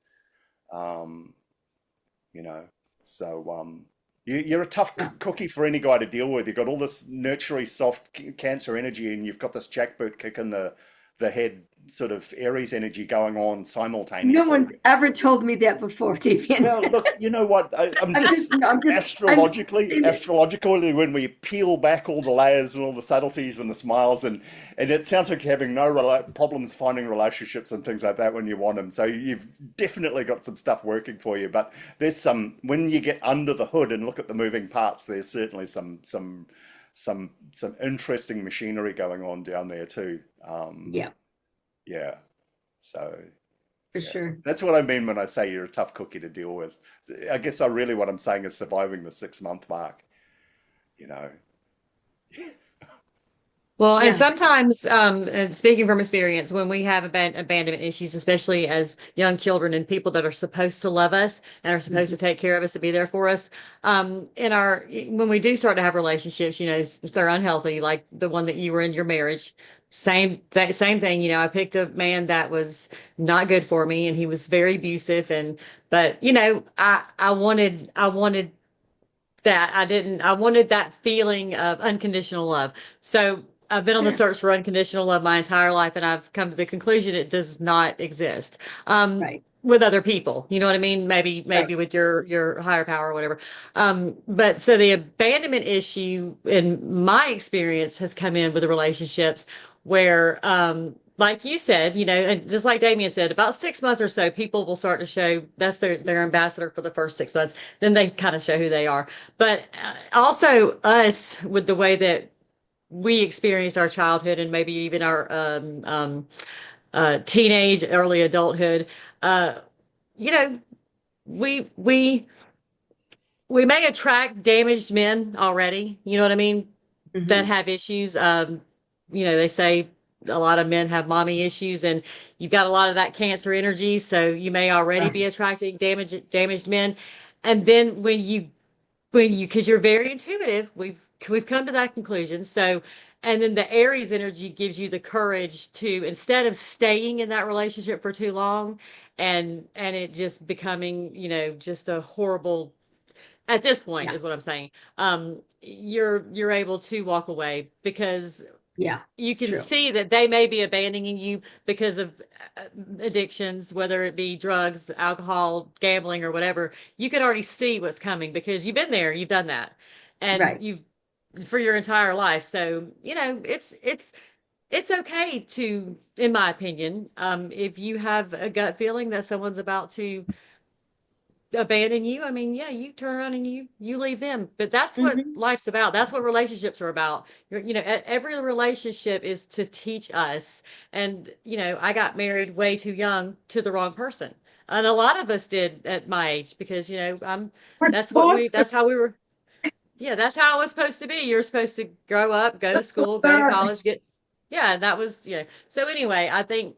You're a tough cookie for any guy to deal with. You've got all this nurturing, soft Cancer energy, and you've got this jackboot kick in the head, sort of Aries energy going on simultaneously. No one's ever told me that before, Davian. Well, look, you know what? I'm just astrologically, when we peel back all the layers and all the subtleties and the smiles, and it sounds like you're having no problems finding relationships and things like that when you want them. So you've definitely got some stuff working for you. But there's when you get under the hood and look at the moving parts, there's certainly some interesting machinery going on down there too. Yeah. So for sure. That's what I mean when I say you're a tough cookie to deal with. I guess really what I'm saying is surviving the 6-month mark, Well, and sometimes, speaking from experience, when we have abandonment issues, especially as young children and people that are supposed to love us and are supposed to take care of us and be there for us, when we do start to have relationships, if they're unhealthy, like the one that you were in your marriage, same thing. I picked a man that was not good for me, and he was very abusive, but I wanted that. I wanted that feeling of unconditional love. So I've been on the search for unconditional love my entire life, and I've come to the conclusion it does not exist with other people. You know what I mean? Maybe with your higher power or whatever. But so the abandonment issue, in my experience, has come in with the relationships where, like you said, and just like Damien said, about 6 months or so, people will start to show that's their ambassador for the first 6 months. Then they kind of show who they are. But also us, with the way that we experienced our childhood and maybe even our teenage, early adulthood, we may attract damaged men already. You know what I mean? That have issues. They say a lot of men have mommy issues, and you've got a lot of that Cancer energy, so you may already be Right. attracting damaged men. And then because you're very intuitive, we've come to that conclusion. So, and then the Aries energy gives you the courage to, instead of staying in that relationship for too long and it just becoming, just a horrible, at this point Yeah. is what I'm saying. You're able to walk away because Yeah. you It's can true. see that they may be abandoning you because of addictions, whether it be drugs, alcohol, gambling, or whatever. You can already see what's coming because you've been there, you've done that, and Right. you've for your entire life. So, it's okay to, in my opinion, if you have a gut feeling that someone's about to abandon you, I mean, yeah, you turn around and you leave them. But that's what Hmm. life's about. That's what relationships are about. Every relationship is to teach us. And I got married way too young to the wrong person, and a lot of us did at my age because I'm. We're That's what supposed we. to. That's how we were. Yeah, that's how it was supposed to be. You're supposed to grow up, go to That's what school, go to the. college, get, yeah, that was, So anyway, I think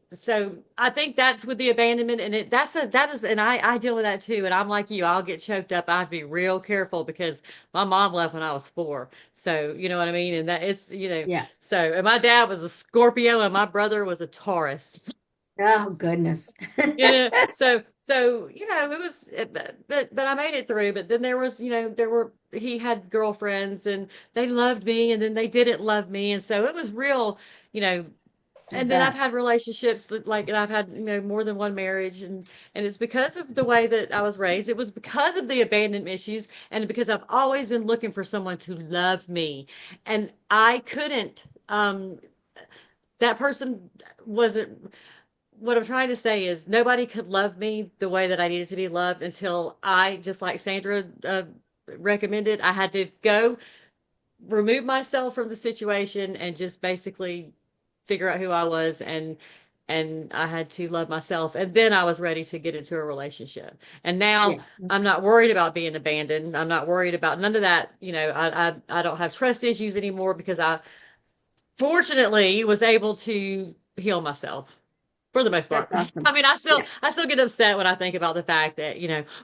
that's with the abandonment, and that is, and I deal with that too. And I'm like you, I'll get choked up. I have to be real careful because my mom left when I was 4. So, you know what I mean? And that it's, Yeah. and my dad was a Scorpio and my brother was a Taurus. Oh, goodness. So it was, but I made it through. But then there was, he had girlfriends and they loved me, and then they didn't love me, and so it was real, you know. I And then I've bet. had relationships and I've had more than one marriage, and it's because of the way that I was raised. It was because of the abandonment issues, and because I've always been looking for someone to love me, and I couldn't. That person wasn't. What I'm trying to say is nobody could love me the way that I needed to be loved until I, just like Sandra recommended, I had to go remove myself from the situation and just basically figure out who I was, and I had to love myself, and then I was ready to get into a relationship. And now Yeah. I'm not worried about being abandoned. I'm not worried about none of that. I don't have trust issues anymore because I fortunately was able to heal myself for the most That's part. I awesome. mean, Yeah. I still get upset when I think about the fact that,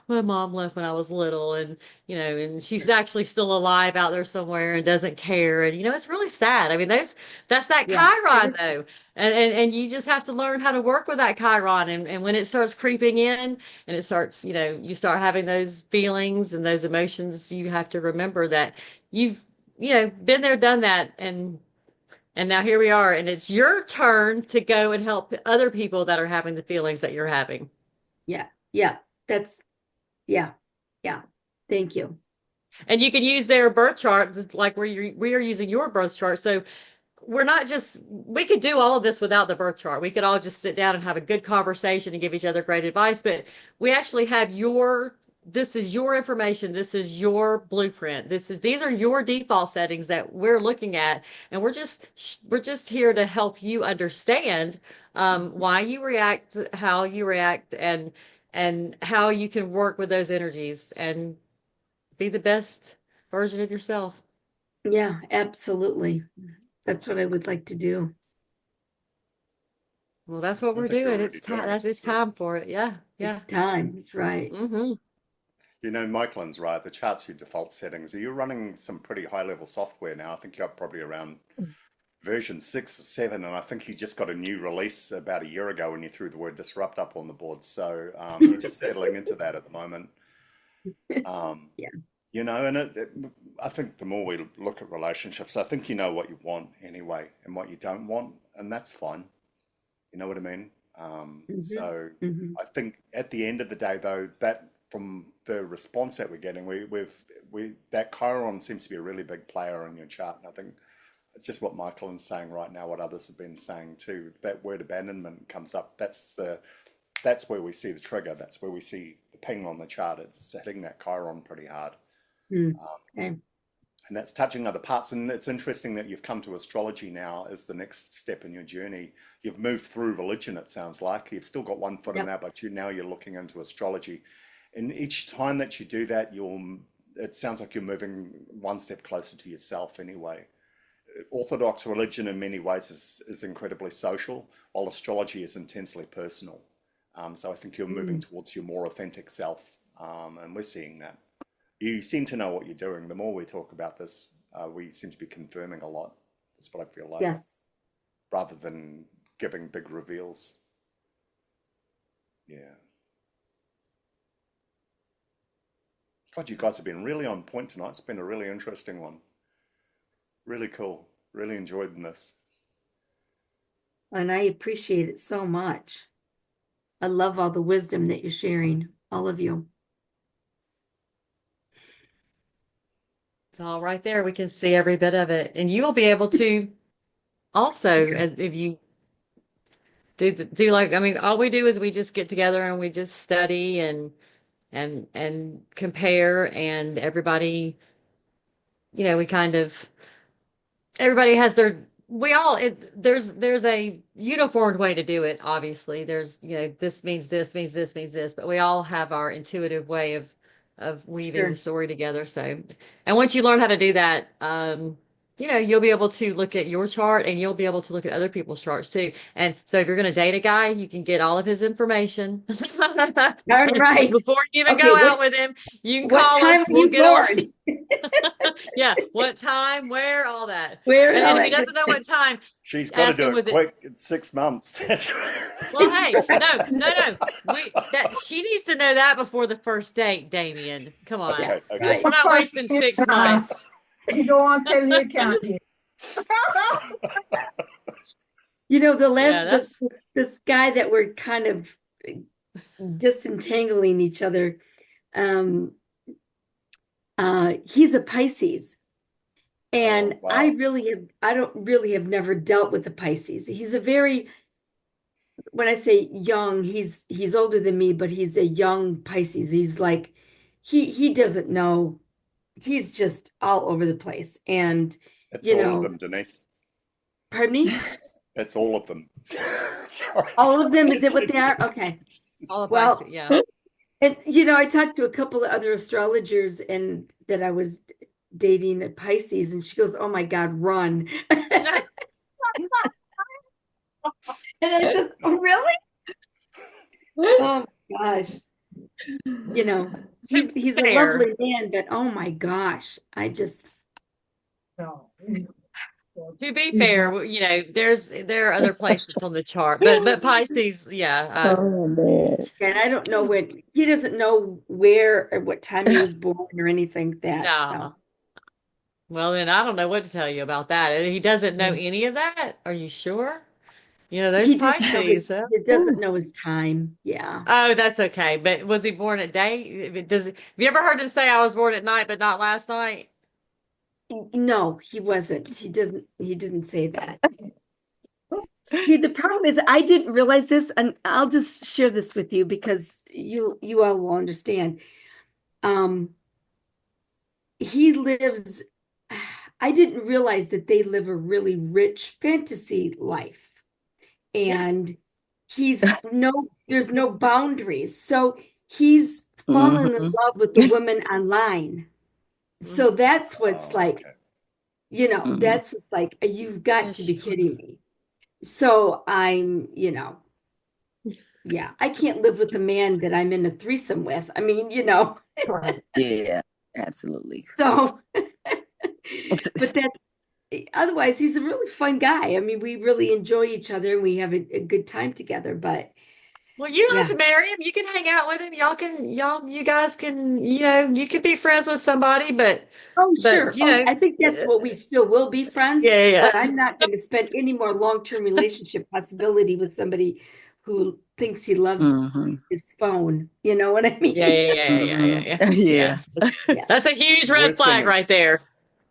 my mom left when I was little, and, and she's actually still alive out there somewhere and doesn't care. And, it's really sad. I mean, that's that Yeah. It Chiron is. though. And you just have to learn how to work with that Chiron. And when it starts creeping in and it starts, you start having those feelings and those emotions, you have to remember that you've, been there, done that. And now here we are, and it's your turn to go and help other people that are having the feelings that you're having. Yeah. Yeah. That's, yeah. Yeah. Thank you. And you can use their birth chart, just like we are using your birth chart. So we could do all of this without the birth chart. We could all just sit down and have a good conversation and give each other great advice. But we actually have this is your information. This is your blueprint. These are your default settings that we're looking at. And we're just here to help you understand, why you react, how you react, and how you can work with those energies and be the best version of yourself. Yeah, absolutely. That's what I would like to do. Well, that's what we're Sounds like you're doing. already It's time. doing it. It's So, time for it. Yeah, yeah. It's time. It's right. Michaelin's right. The chart's your default settings. You're running some pretty high level software now. I think you're probably around version 6 or 7, and I think you just got a new release about a year ago when you threw the word disrupt up on the board. So you're just settling into that at the moment. Um, Yeah. and I think the more we look at relationships, I think you know what you want anyway and what you don't want, and that's fine. You know what I mean? Hmm. So Hmm. I think at the end of the day, though, that from the response that we're getting, we that Chiron seems to be a really big player in your chart, and I think it's just what Michaelin's saying right now, what others have been saying too. That word abandonment comes up. That's where we see the trigger. That's where we see the ping on the chart. It's hitting that Chiron pretty hard. Okay. And that's touching other parts. And it's interesting that you've come to astrology now as the next step in your journey. You've moved through religion, it sounds like. You've still got one foot in Yep. that, but now you're looking into astrology. And each time that you do that, it sounds like you're moving one step closer to yourself anyway. Orthodox religion in many ways is incredibly social, while astrology is intensely personal. So I think you're moving towards your more authentic self, and we're seeing that. You seem to know what you're doing. The more we talk about this, we seem to be confirming a lot. That's what I feel like, Yes. rather than giving big reveals. Yeah. God, you guys have been really on point tonight. It's been a really interesting one. Really cool. Really enjoyed this. And I appreciate it so much. I love all the wisdom that you're sharing, all of you. It's all right there. We can see every bit of it. And you will be able to also, if you do like, I mean, all we do is we just get together and we just study and compare, and everybody, we kind of, everybody has their, there's a uniformed way to do it. Obviously there's, this means this means this means this, but we all have our intuitive way of weaving the story together. So, and once you learn how to do that, you'll be able to look at your chart, and you'll be able to look at other people's charts too. And so if you're going to date a guy, you can get all of his information. All right. Before you even go out with him, you can what call time us. were We'll you get born? Yeah, what time, where, all that. Where, all And if he that doesn't know what time, She's got to ask him, do it was it? quick. It's 6 months. Well, hey, no. She needs to know that before the first date, Damien. Come on. Okay, okay. Right. We're not wasting 6 months. You don't want to tell you can't be. The Yeah, last this guy that we're kind of disentangling each other, he's a Pisces. And Oh, wow. I don't really have never dealt with a Pisces. He's a very, when I say young, he's older than me, but he's a young Pisces. He's like, he doesn't know. He's just all over the place. And, It's all of them, Denise. pardon me? It's all of them. Sorry. All of them? Is that what they are? Okay. All of Well, Pisces, yeah. And, I talked to a couple of other astrologers and that I was dating a Pisces, and she goes, "Oh my God, run." And I said, "Oh, really?" Oh my gosh. He's a lovely man, but oh my gosh, I just No. To be fair, there are other placements on the chart, but Pisces, yeah. Oh man. and I don't know when he doesn't know where or what time he was born or anything like that. No. So Well, then I don't know what to tell you about that. He doesn't know any of that. Are you sure? Those he Pisces. he doesn't know his time. Yeah. Oh, that's okay. But was he born at day? Have you ever heard him say I was born at night, but not last night? No, he wasn't. He didn't say that. See, the problem is I didn't realize this, and I'll just share this with you because you all will understand. He lives, I didn't realize that they live a really rich fantasy life. And there's no boundaries. So he's fallen in love with the woman online. So that's what's like, okay. that's just like, you've got to be kidding me. So I'm, yeah, I can't live with a man that I'm in a threesome with. I mean, Yeah, absolutely. So, but otherwise, he's a really fun guy. I mean, we really enjoy each other and we have a good time together, but. Well, you don't have to marry him. You can hang out with him. You guys can, you could be friends with somebody, but. Oh, sure. I think that's what we still will be friends. Yeah. But I'm not going to spend any more long-term relationship possibility with somebody who thinks he loves his phone. You know what I mean? Yeah. That's a huge red flag right there.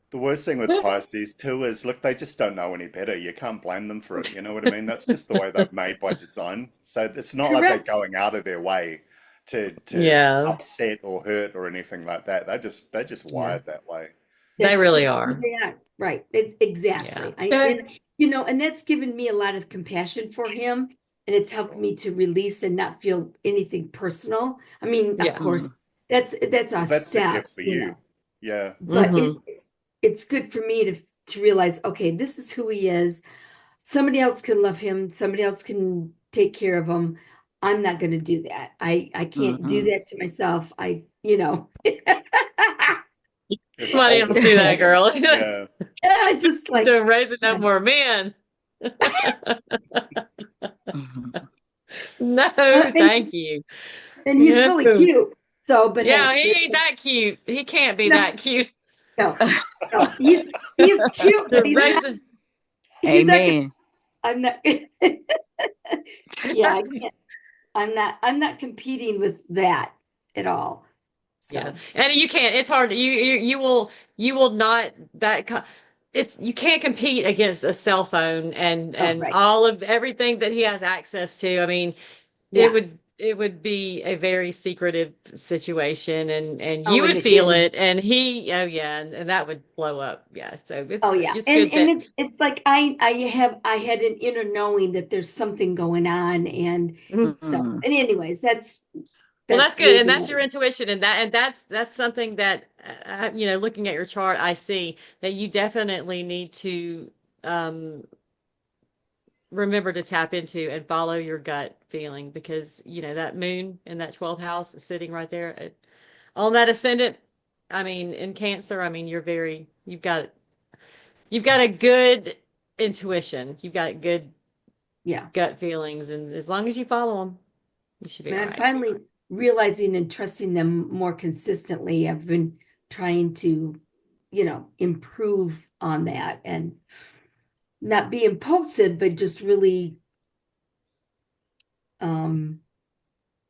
The worst thing with Pisces too is, look, they just don't know any better. You can't blame them for it. You know what I mean? That's just the way they're made by design. So it's not like they're going out of their way to upset or hurt or anything like that. They're just wired that way. They really are. Yeah, right. It's exactly. And that's given me a lot of compassion for him, and it's helped me to release and not feel anything personal. I mean, of course, that's a That's step. a gift for you. Yeah. But it's good for me to to realize, okay, this is who he is. Somebody else can love him. Somebody else can take care of him. I'm not going to do that. I can't do that to myself. Somebody else do that, girl. Yeah. I just like, To raising no more men. No, thank you. and he's really No. cute. So, but Yeah, hey, he ain't that cute. He can't be No. that cute. no, he's cute, To but raising. he's not. Amen. I'm not. Yeah, I can't. I'm not competing with that at all. So Yeah, and you can't. It's hard. You will not it's you can't compete against a cell phone and right. all of everything that he has access to. I mean, Yeah. it would be a very secretive situation, and Oh, you and would it feel is. it, and he, oh yeah, and that would blow up. Yeah, so Oh yeah. it's And good that. it's like I had an inner knowing that there's something going on, and so Mm. and anyways, Well, that's that's good, and really that's your intuition, and that's something that looking at your chart, I see that you definitely need to um, remember to tap into and follow your gut feeling, because that moon in that 12th house is sitting right there on that ascendant. I mean, in Cancer, I mean, you've got a good intuition, you've got good yeah. gut feelings, and as long as you follow them, you should be And all I'm right. finally realizing and trusting them more consistently. I've been trying to, improve on that and not be impulsive, but just really,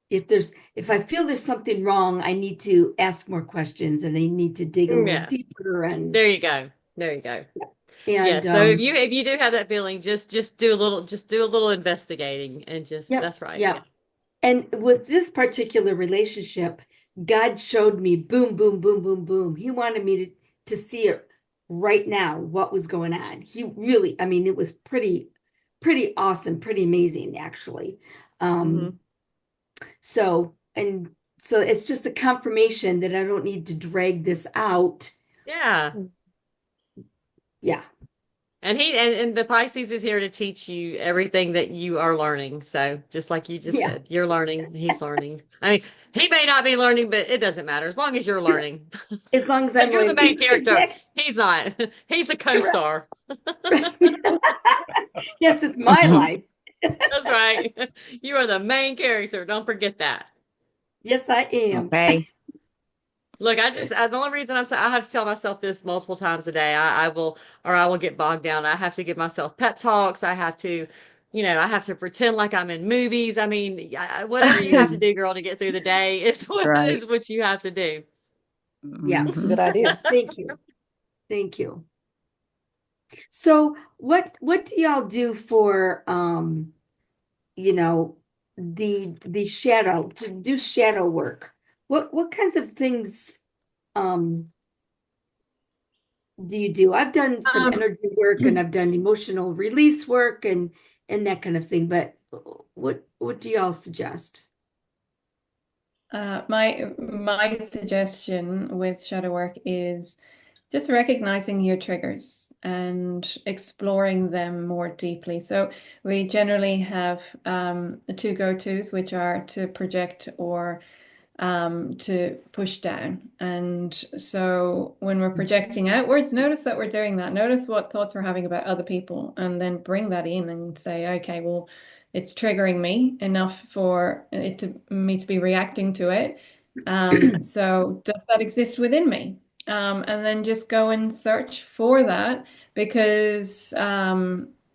if I feel there's something wrong, I need to ask more questions and I need to dig a little Yeah, deeper and there you go. There you go. Yeah, and so if you do have that feeling, just do a little investigating, and just yep, that's right. yep. And with this particular relationship, God showed me boom, boom, boom, boom, boom. He wanted me to see it right now, what was going on. He really, I mean, it was pretty awesome, pretty amazing, actually. Hmm. So it's just a confirmation that I don't need to drag this out. Yeah. Yeah. And the Pisces is here to teach you everything that you are learning. So just like you just Yeah. said, you're learning, he's learning. I mean, he may not be learning, but it doesn't matter as long as you're learning. As long as If I'm you're the main learning. character, he's not. He's the Correct. co-star. Yes, it's my life. That's right. You are the main character. Don't forget that. Yes, I am. Okay. Look, the only reason I have to tell myself this multiple times a day. I will get bogged down. I have to give myself pep talks. I have to, I have to pretend like I'm in movies. I mean, whatever you have to do, girl, to get through the day Right. is what you have to do. Yeah. Mhm. Good idea. Thank you. Thank you. So what do y'all do for the shadow to do shadow work? What kinds of things um do you do? I've done some Um, energy work and I've done emotional release work and that kind of thing, but what do y'all suggest? my suggestion with shadow work is just recognizing your triggers and exploring them more deeply. So we generally have two go-tos, which are to project or to push down. And so when we're projecting outwards, notice that we're doing that. Notice what thoughts we're having about other people, and then bring that in and say, okay, well, it's triggering me enough for me to be reacting to it. So does that exist within me? And then just go and search for that, because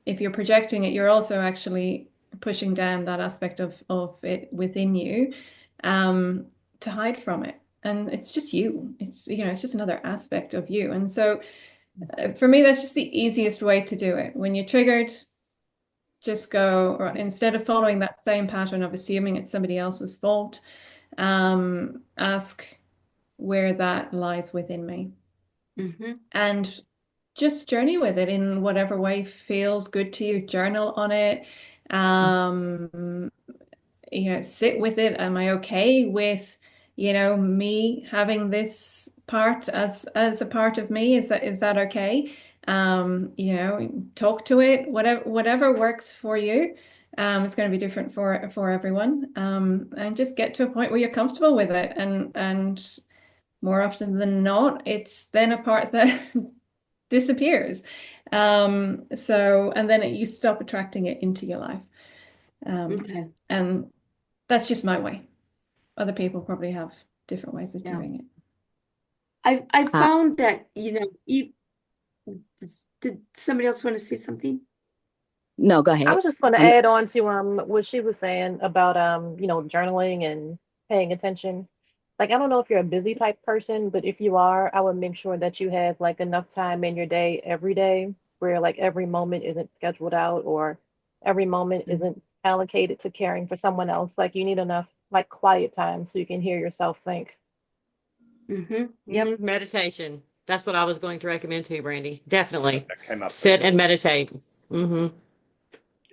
if you're projecting it, you're also actually pushing down that aspect of it within you. To hide from it, and it's just you. It's just another aspect of you. And so for me, that's just the easiest way to do it. When you're triggered, just go, or instead of following that same pattern of assuming it's somebody else's fault, ask where that lies within me, and just journey with it in whatever way feels good to you. Journal on it. Sit with it. Am I okay with, me having this part as a part of me? Is that okay? You know, talk to it, whatever works for you. It's going to be different for everyone. And just get to a point where you're comfortable with it. And more often than not, it's then a part that disappears. And then you stop attracting it into your life. Okay. And that's just my way. Other people probably have different ways of Yeah. doing it. I found that, you know, did somebody else want to say something? No, go I ahead. was just going to I'm, add on to what she was saying about you know, journaling and paying attention. Like, I don't know if you're a busy type person, but if you are, I would make sure that you have like enough time in your day every day where like every moment isn't scheduled out or every moment isn't allocated to caring for someone else. Like, you need enough like quiet time so you can hear yourself think. Yep. Meditation. That's what I was going to recommend to you, Brandy. Definitely. That came up Sit earlier. and meditate.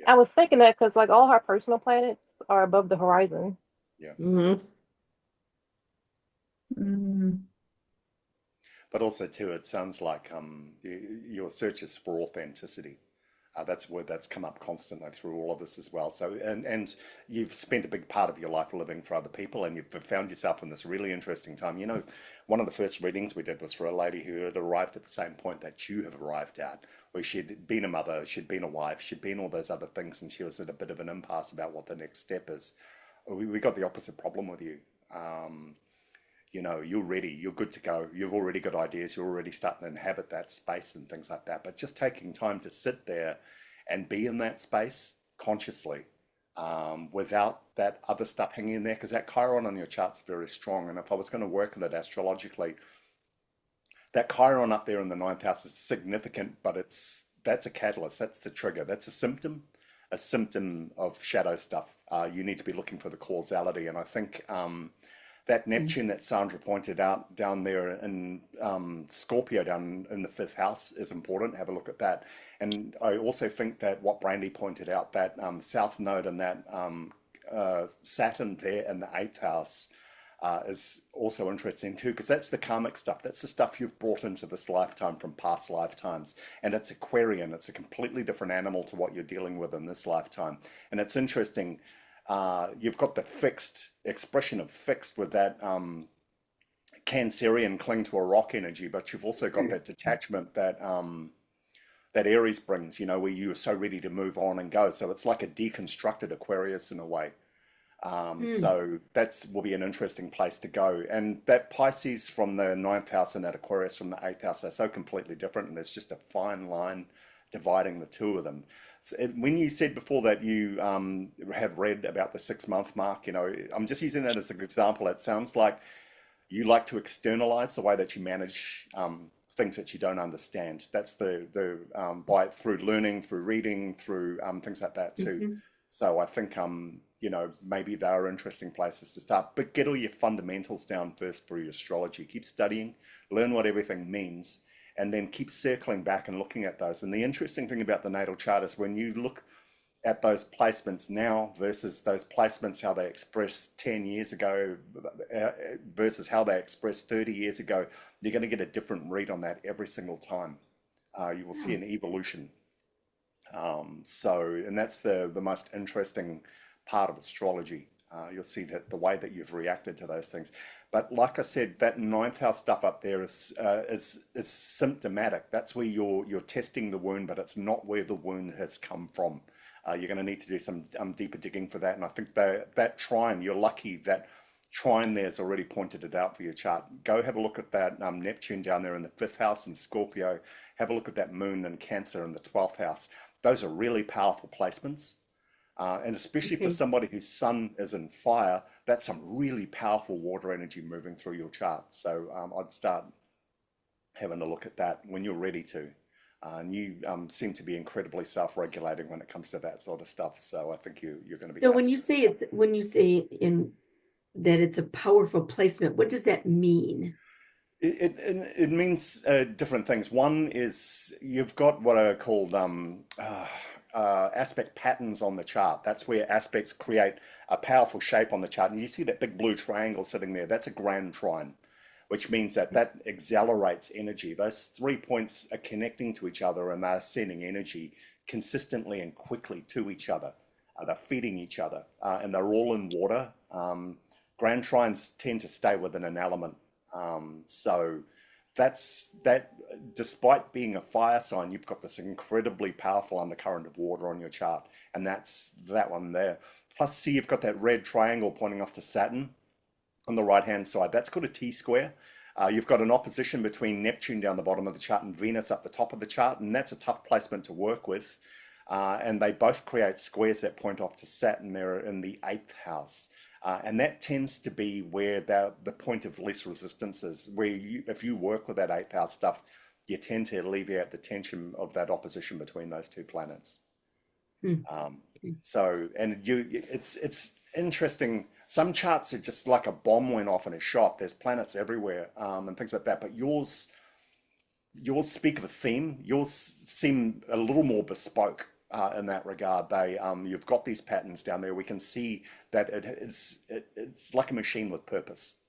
I was thinking that because like all her personal planets are above the horizon. Yeah. Mm. But also too, it sounds like your search is for authenticity. That's a word that's come up constantly through all of this as well. So, and you've spent a big part of your life living for other people, and you've found yourself in this really interesting time. You know, one of the first readings we did was for a lady who had arrived at the same point that you have arrived at, where she'd been a mother, she'd been a wife, she'd been all those other things, and she was at a bit of an impasse about what the next step is. We got the opposite problem with you. You know, you're ready, you're good to go, you've already got ideas, you're already starting to inhabit that space and things like that. But just taking time to sit there and be in that space consciously, without that other stuff hanging in there, because that Chiron on your chart's very strong. And if I was going to work on it astrologically, that Chiron up there in the ninth house is significant, but that's a catalyst, that's the trigger, that's a symptom of shadow stuff. You need to be looking for the causality. And I think that Neptune that Sandra pointed out down there in Scorpio, down in the fifth house, is important. Have a look at that. And I also think that what Brandy pointed out, that South Node and that Saturn there in the eighth house is also interesting too, because that's the karmic stuff. That's the stuff you've brought into this lifetime from past lifetimes. And it's Aquarian. It's a completely different animal to what you're dealing with in this lifetime. And it's interesting. You've got the fixed expression of fixed with that Cancerian cling to a rock energy, but you've also got that detachment that that Aries brings, you know, where you're so ready to move on and go. So it's like a deconstructed Aquarius in a way. So that's will be an interesting place to go. And that Pisces from the ninth house and that Aquarius from the eighth house are so completely different, and there's just a fine line dividing the two of them. So when you said before that you had read about the 6 month mark, you know, I'm just using that as an example. It sounds like you like to externalize the way that you manage things that you don't understand. That's the by through learning, through reading, through things like that too. So I think you know, maybe there are interesting places to start, but get all your fundamentals down first for your astrology. Keep studying, learn what everything means, and then keep circling back and looking at those. And the interesting thing about the natal chart is when you look at those placements now versus those placements, how they expressed 10 years ago versus how they expressed 30 years ago, you're going to get a different read on that every single time. You will see an evolution. And that's the most interesting part of astrology. You'll see that the way that you've reacted to those things. But like I said, that ninth house stuff up there is symptomatic. That's where you're testing the wound, but it's not where the wound has come from. You're going to need to do some deeper digging for that. And I think that trine, you're lucky that trine there's already pointed it out for your chart. Go have a look at that Neptune down there in the fifth house in Scorpio. Have a look at that moon in Cancer in the 12th house. Those are really powerful placements. And especially for somebody whose sun is in fire, that's some really powerful water energy moving through your chart. So I'd start having a look at that when you're ready to. And you seem to be incredibly self-regulating when it comes to that sort of stuff. So I think you're going to be. So when you say in that it's a powerful placement, what does that mean? It means different things. One is you've got what are called aspect patterns on the chart. That's where aspects create a powerful shape on the chart. And you see that big blue triangle sitting there. That's a grand trine. which means that that accelerates energy. Those 3 points are connecting to each other and they're sending energy consistently and quickly to each other. They're feeding each other, and they're all in water. Grand trines tend to stay within an element. So that's that. Despite being a fire sign, you've got this incredibly powerful undercurrent of water on your chart, and that's that one there. Plus, see, you've got that red triangle pointing off to Saturn on the right hand side. That's called a T-square. You've got an opposition between Neptune down the bottom of the chart and Venus up the top of the chart, and that's a tough placement to work with. And they both create squares that point off to Saturn. They're in the 8th house. And that tends to be where the point of least resistance is, where if you work with that 8th house stuff, you tend to alleviate the tension of that opposition between those two planets. It's interesting. Some charts are just like a bomb went off in a shop. There's planets everywhere, and things like that. But yours speak of a theme. Yours seem a little more bespoke in that regard. You've got these patterns down there. We can see that it's like a machine with purpose.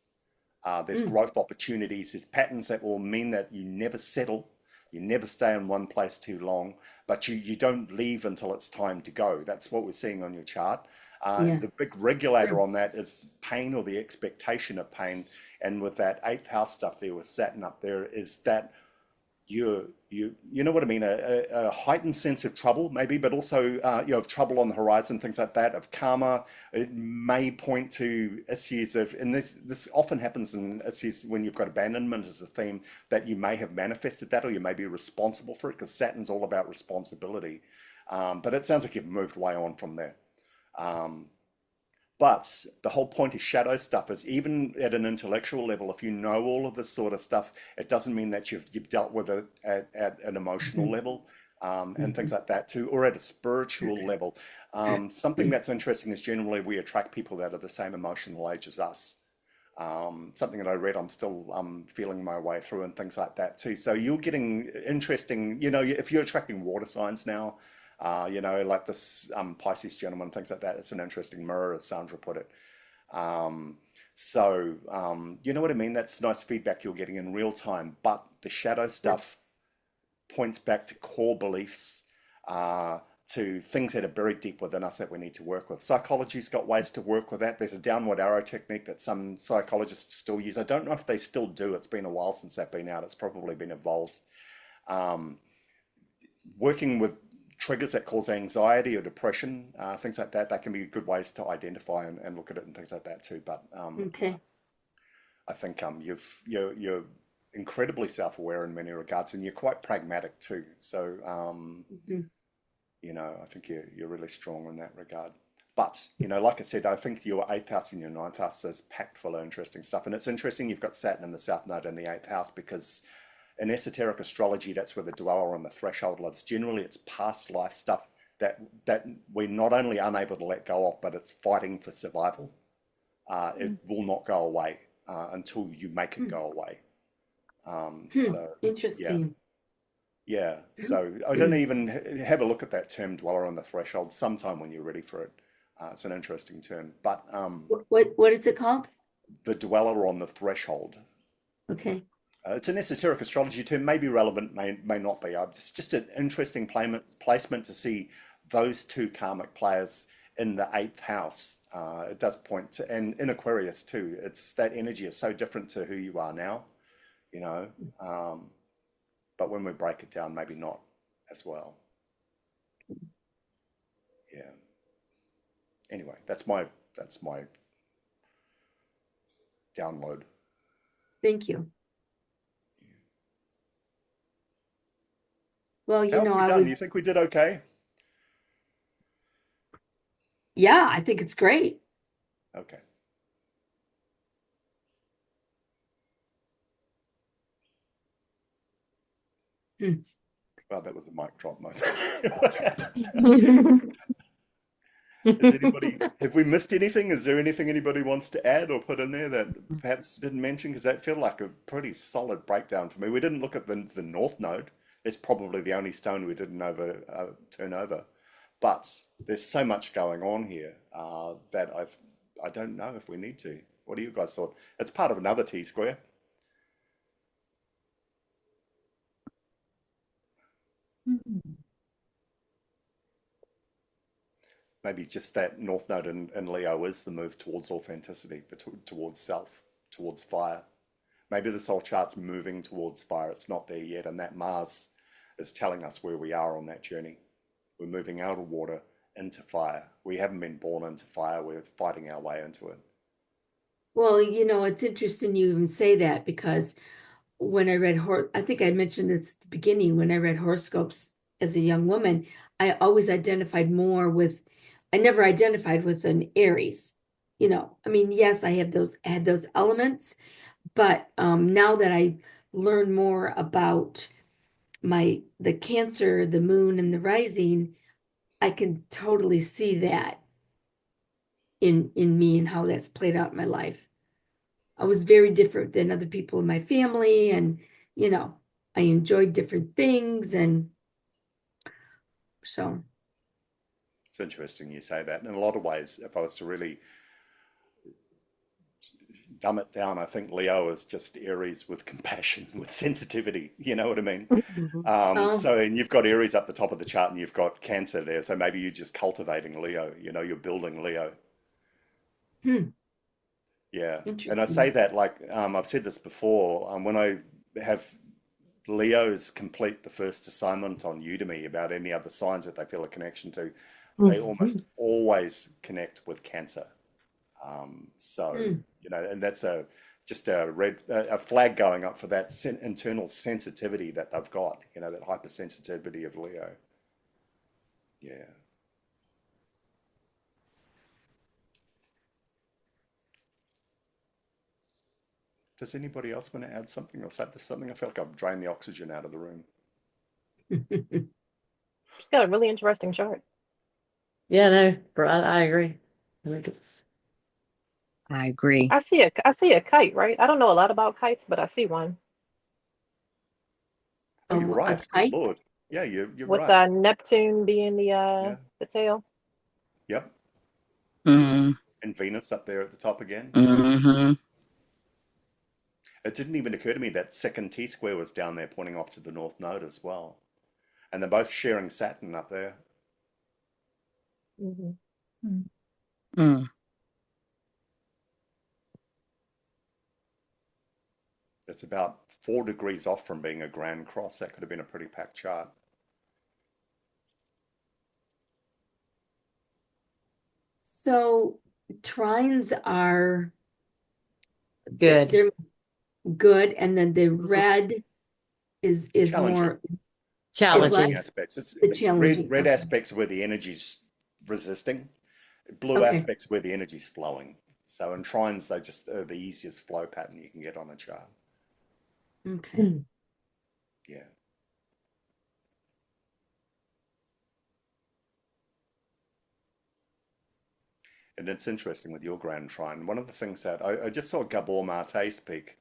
There's growth opportunities. There's patterns that will mean that you never settle. You never stay in one place too long, but you don't leave until it's time to go. That's what we're seeing on your chart. The big regulator on that is pain or the expectation of pain. And with that 8th house stuff there with Saturn up there is that you know what I mean, a heightened sense of trouble maybe, but also of trouble on the horizon, things like that, of karma. It may point to issues of, and this often happens in issues when you've got abandonment as a theme, that you may have manifested that or you may be responsible for it, because Saturn's all about responsibility. But it sounds like you've moved way on from there. But the whole point of shadow stuff is, even at an intellectual level, if you know all of this sort of stuff, it doesn't mean that you've dealt with it at an emotional level, and things like that too, or at a spiritual level. Something that's interesting is generally we attract people that are the same emotional age as us. Something that I read, I'm still feeling my way through, and things like that too. So you're getting interesting, if you're attracting water signs now, like this Pisces gentleman, things like that. It's an interesting mirror, as Sandra put it. You know what I mean? That's nice feedback you're getting in real time. But the shadow stuff points back to core beliefs, to things that are buried deep within us that we need to work with. Psychology's got ways to work with that. There's a downward arrow technique that some psychologists still use. I don't know if they still do. It's been a while since they've been out. It's probably been evolved. Working with triggers that cause anxiety or depression, things like that, that can be good ways to identify and look at it and things like that too. But I think you're incredibly self-aware in many regards, and you're quite pragmatic too. So I think you're really strong in that regard. But like I said, I think your 8th house and your 9th house is packed full of interesting stuff. And it's interesting you've got Saturn in the South Node in the 8th house, because in esoteric astrology, that's where the dweller on the threshold lives. Generally, it's past life stuff that we're not only unable to let go of, but it's fighting for survival. It will not go away until you make it go away. Interesting. Yeah. So I don't even have a look at that term, dweller on the threshold, sometime when you're ready for it. It's an interesting term. But what is it called? The dweller on the threshold. Okay. It's an esoteric astrology term, may be relevant, may not be. It's just an interesting placement to see those two karmic players in the 8th house. It does point to, and in Aquarius too, it's that energy is so different to who you are now, but when we break it down, maybe not as well. Yeah. Anyway, that's my download. Thank you. Well, How have we done? You think we did okay? Yeah, I think it's great. Okay. Well, that was a mic drop moment. Have we missed anything? Is there anything anybody wants to add or put in there that perhaps didn't mention? Because that felt like a pretty solid breakdown for me. We didn't look at the North Node. It's probably the only stone we didn't turn over. But there's so much going on here that I don't know if we need to. What do you guys thought? It's part of another T-square. Maybe just that North Node in Leo is the move towards authenticity, but towards self, towards fire. Maybe this whole chart's moving towards fire. It's not there yet, and that Mars is telling us where we are on that journey. We're moving out of water into fire. We haven't been born into fire. We're fighting our way into it. Well, it's interesting you even say that because when I read I think I mentioned this at the beginning, when I read horoscopes as a young woman, I always identified more with, I never identified with an Aries. I mean, yes, I had those elements, but now that I learn more about the Cancer, the moon, and the rising, I can totally see that in me and how that's played out in my life. I was very different than other people in my family, and I enjoyed different things, and so It's interesting you say that. In a lot of ways, if I was to really dumb it down, I think Leo is just Aries with compassion, with sensitivity. You know what I mean? oh, And you've got Aries up the top of the chart, and you've got Cancer there. So maybe you're just cultivating Leo. You're building Leo. Yeah. And I say interesting. that like I've said this before. When I have Leos complete the first assignment on Udemy about any other signs that they feel a connection to, they almost always connect with Cancer. So, Hmm. and that's just a flag going up for that internal sensitivity that they've got, that hypersensitivity of Leo. Yeah. Does anybody else want to add something or say something? I feel like I've drained the oxygen out of the room. She's got a really interesting chart. Yeah, no, I agree. I think it's I agree. I see a kite, right? I don't know a lot about kites, but I see one Oh, you're A right. Good kite? Lord. Yeah, you're with right. Neptune being Yeah. the tail. Yep. Mm, And Venus up there at the top again. Yeah. hmm It didn't even occur to me that second T square was down there pointing off to the North Node as well. And they're both sharing Saturn up there. Hmm. mm. It's about 4 degrees off from being a grand cross. That could have been a pretty packed chart. So trines are good. they're good, and then the red is Challenging. more is what? Challenging Challenging. aspects. It's The red challenging. red Okay. aspects where the energy's resisting. Blue Okay. aspects where the energy's flowing. So in trines, they just are the easiest flow pattern you can get on a chart. Okay. Yeah. And it's interesting with your grand trine. One of the things that I just saw Gabor Mate speak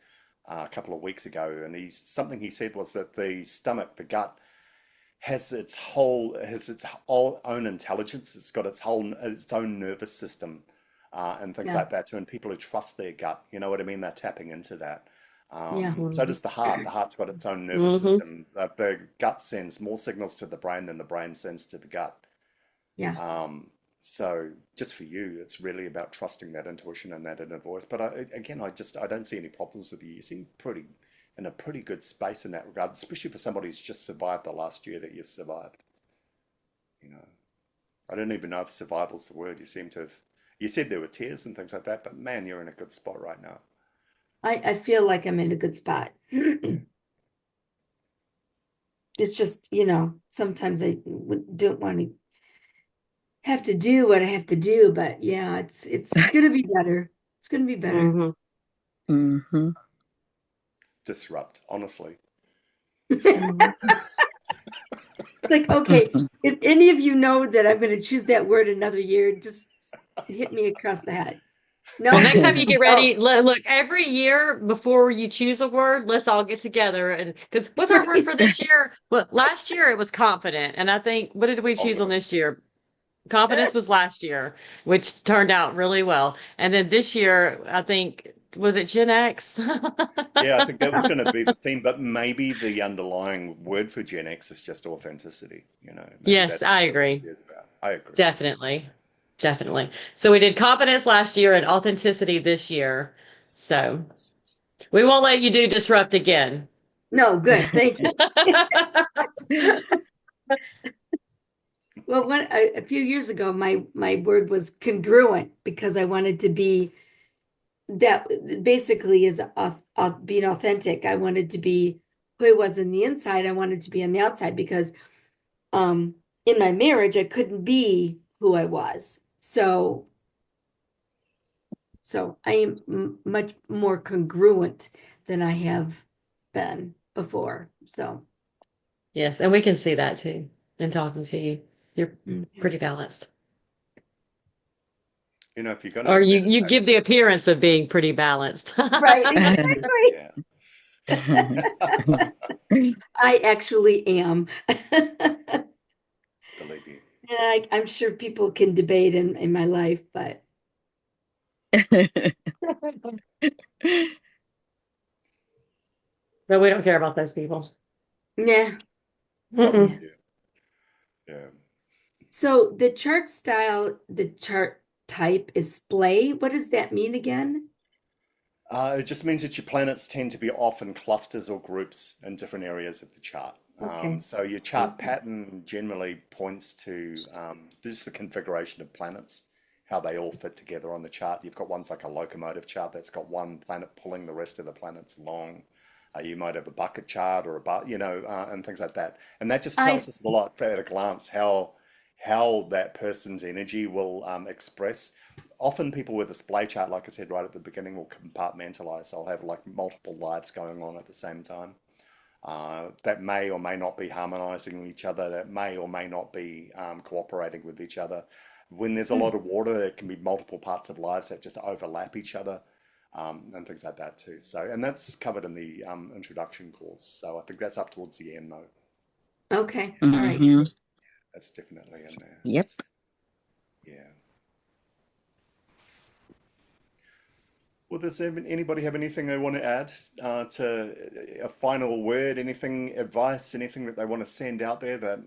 a couple of weeks ago, and something he said was that the stomach, the gut, has its whole own intelligence. It's got its own nervous system, and things Yeah. like that too. And people who trust their gut, you know what I mean? They're tapping into that. Yeah. So does the heart. The heart's got its own nervous Mm-hmm. system. The gut sends more signals to the brain than the brain sends to the gut. Yeah. So just for you, it's really about trusting that intuition and that inner voice. But I don't see any problems with you. You seem in a pretty good space in that regard, especially for somebody who's just survived the last year that you've survived. You know, I don't even know if survival's the word. You said there were tears and things like that, but man, you're in a good spot right now. I feel like I'm in a good spot. It's just, sometimes I don't want to have to do what I have to do, but yeah, it's gonna be better. It's gonna be better. Mm-hmm. hmm Disrupt, honestly. Like, okay, if any of you know that I'm gonna choose that word another year, just hit me across the head. Well, No? next time you get Oh, ready, look, every year before you choose a word, let's all get together. And because what's our word right. for this year? Well, last year it was confident. And I think, what did we choose on Confident. this year? Confidence was last year, which turned out really well. And then this year, I think, was it Gen X? Yeah, I think that was going to be the theme, but maybe the underlying word for Gen X is just authenticity. Maybe Yes, I that's what this agree. year's about. I agree. Definitely. Definitely. So we did confidence last year and authenticity this year. So we won't let you do disrupt again. No, good. Thank you. Well, a few years ago, my word was congruent because I wanted to be that basically is being authentic. I wanted to be who I was in the inside. I wanted to be on the outside because in my marriage I couldn't be who I was. So I am much more congruent than I have been before. So Yes, and we can see that too in talking to you. You're pretty balanced. You know, if you're going Or to you meditate, give the appearance of being pretty balanced. right, exactly. yeah. I actually am. Believe you. And I'm sure people can debate in my life, but But we don't care about those people. yeah. God bless Mm-mm. you. Yeah. So the chart style, the chart type is splay. What does that mean again? It just means that your planets tend to be off in clusters or groups in different areas of the chart. Okay. So your chart pattern generally points to just the configuration of planets, how they all fit together on the chart. You've got ones like a locomotive chart that's got one planet pulling the rest of the planets along. You might have a bucket chart or and things like that. And that just I tells us a lot at a glance how that person's energy will express. Often people with a splay chart, like I said right at the beginning, will compartmentalize. They'll have like multiple lives going on at the same time. That may or may not be harmonizing with each other. That may or may not be cooperating with each other. When there's a lot of water, there can be multiple parts of lives that just overlap each other, and things like that too. So, and that's covered in the introduction course. So I think that's up towards the end though. okay. All right. Hmm. That's definitely in there. Yep. Yeah. Well, does anybody have anything they want to add to a final word, anything, advice, anything that they want to send out there that,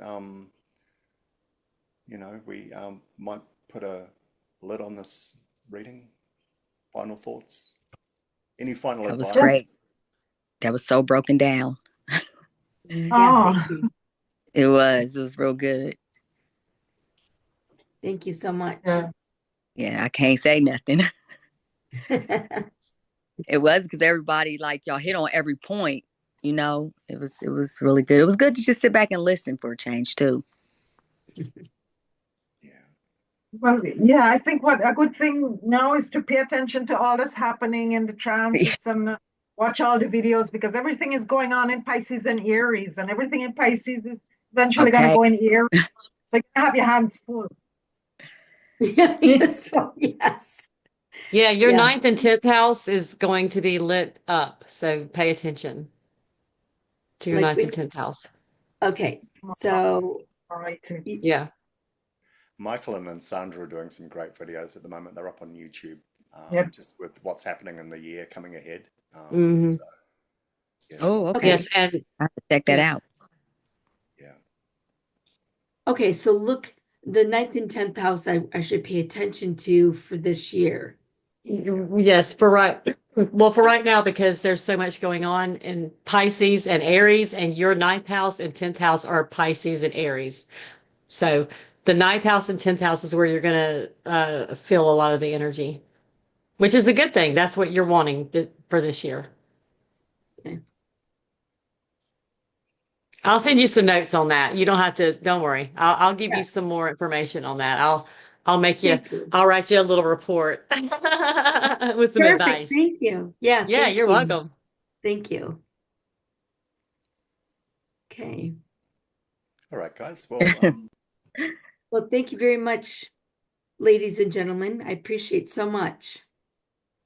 we might put a lid on this reading? Final thoughts? Any final That was advice? great. That was so broken down. Yeah, Oh, thank you. It was real good. Thank you so much. yeah. Yeah, I can't say nothing. It was because everybody, like, y'all hit on every point. It was really good. It was good to just sit back and listen for a change too. Yeah. Well, yeah, I think what a good thing now is to pay attention to all that's happening in the transits and watch all the videos because everything is going on in Pisces and Aries, and everything in Pisces is eventually going to Okay. go in Aries. So you have your hands full. Yes. Yes. Yeah, your Yeah. 9th and 10th house is going to be lit up. So pay attention to your Like 9th and 10th house. okay. So All right. Yeah. Michael and Sandra are doing some great videos at the moment. They're up on YouTube, Yep. just with what's happening in the year coming ahead. Mhm. So, yeah, Oh, okay. Yes, and I have to check that yeah. out. yeah. okay, so look, the 9th and 10th house I should pay attention to for this year. Yes, for right now, because there's so much going on in Pisces and Aries, and your 9th house and 10th house are Pisces and Aries. So the 9th house and 10th house is where you're going to feel a lot of the energy, which is a good thing. That's what you're wanting for this year. Okay. I'll send you some notes on that. You don't have to, don't worry. I'll give Yeah. you some more information on that. I'll make you, Thank you. I'll write you a little report with some Perfect. advice. Thank you. Yeah, Yeah, thank you're you. welcome. Thank you. Okay. All right, guys. Well, Well, thank you very much, ladies and gentlemen. I appreciate so much.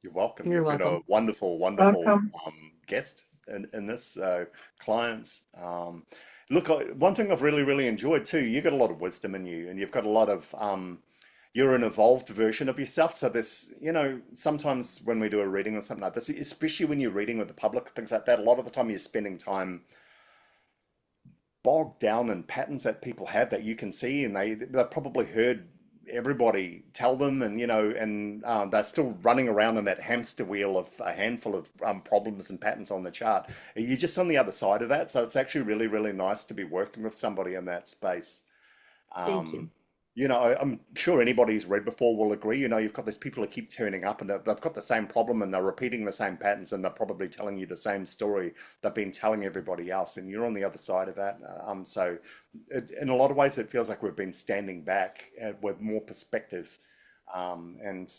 you're welcome. You're You've been a welcome. wonderful, wonderful Welcome. guest in this clients. Look, one thing I've really, really enjoyed too, you've got a lot of wisdom in you, and you've got a lot of, you're an evolved version of yourself. So this, sometimes when we do a reading or something like this, especially when you're reading with the public, things like that, a lot of the time you're spending time bogged down in patterns that people have that you can see, and they've probably heard everybody tell them, and they're still running around in that hamster wheel of a handful of problems and patterns on the chart. You're just on the other side of that, so it's actually really, really nice to be working with somebody in that space. Thank you. Um, I'm sure anybody who's read before will agree. You've got these people who keep turning up and they've got the same problem and they're repeating the same patterns and they're probably telling you the same story they've been telling everybody else, and you're on the other side of that. So in a lot of ways, it feels like we've been standing back with more perspective. And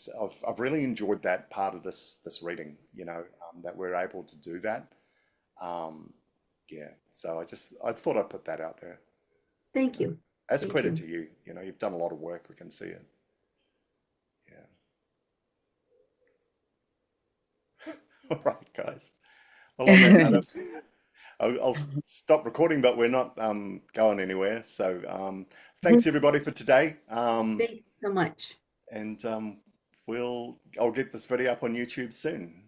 I've really enjoyed that part of this reading, that we're able to do that. Um, yeah, so I thought I'd put that out there. Thank you. That's Thank credit you. to you. You've done a lot of work. We can see it. Yeah. All right, guys. Well, on that note, I'll stop recording, but we're not going anywhere. So thanks everybody for today. Thank you so much. And I'll get this video up on YouTube soon.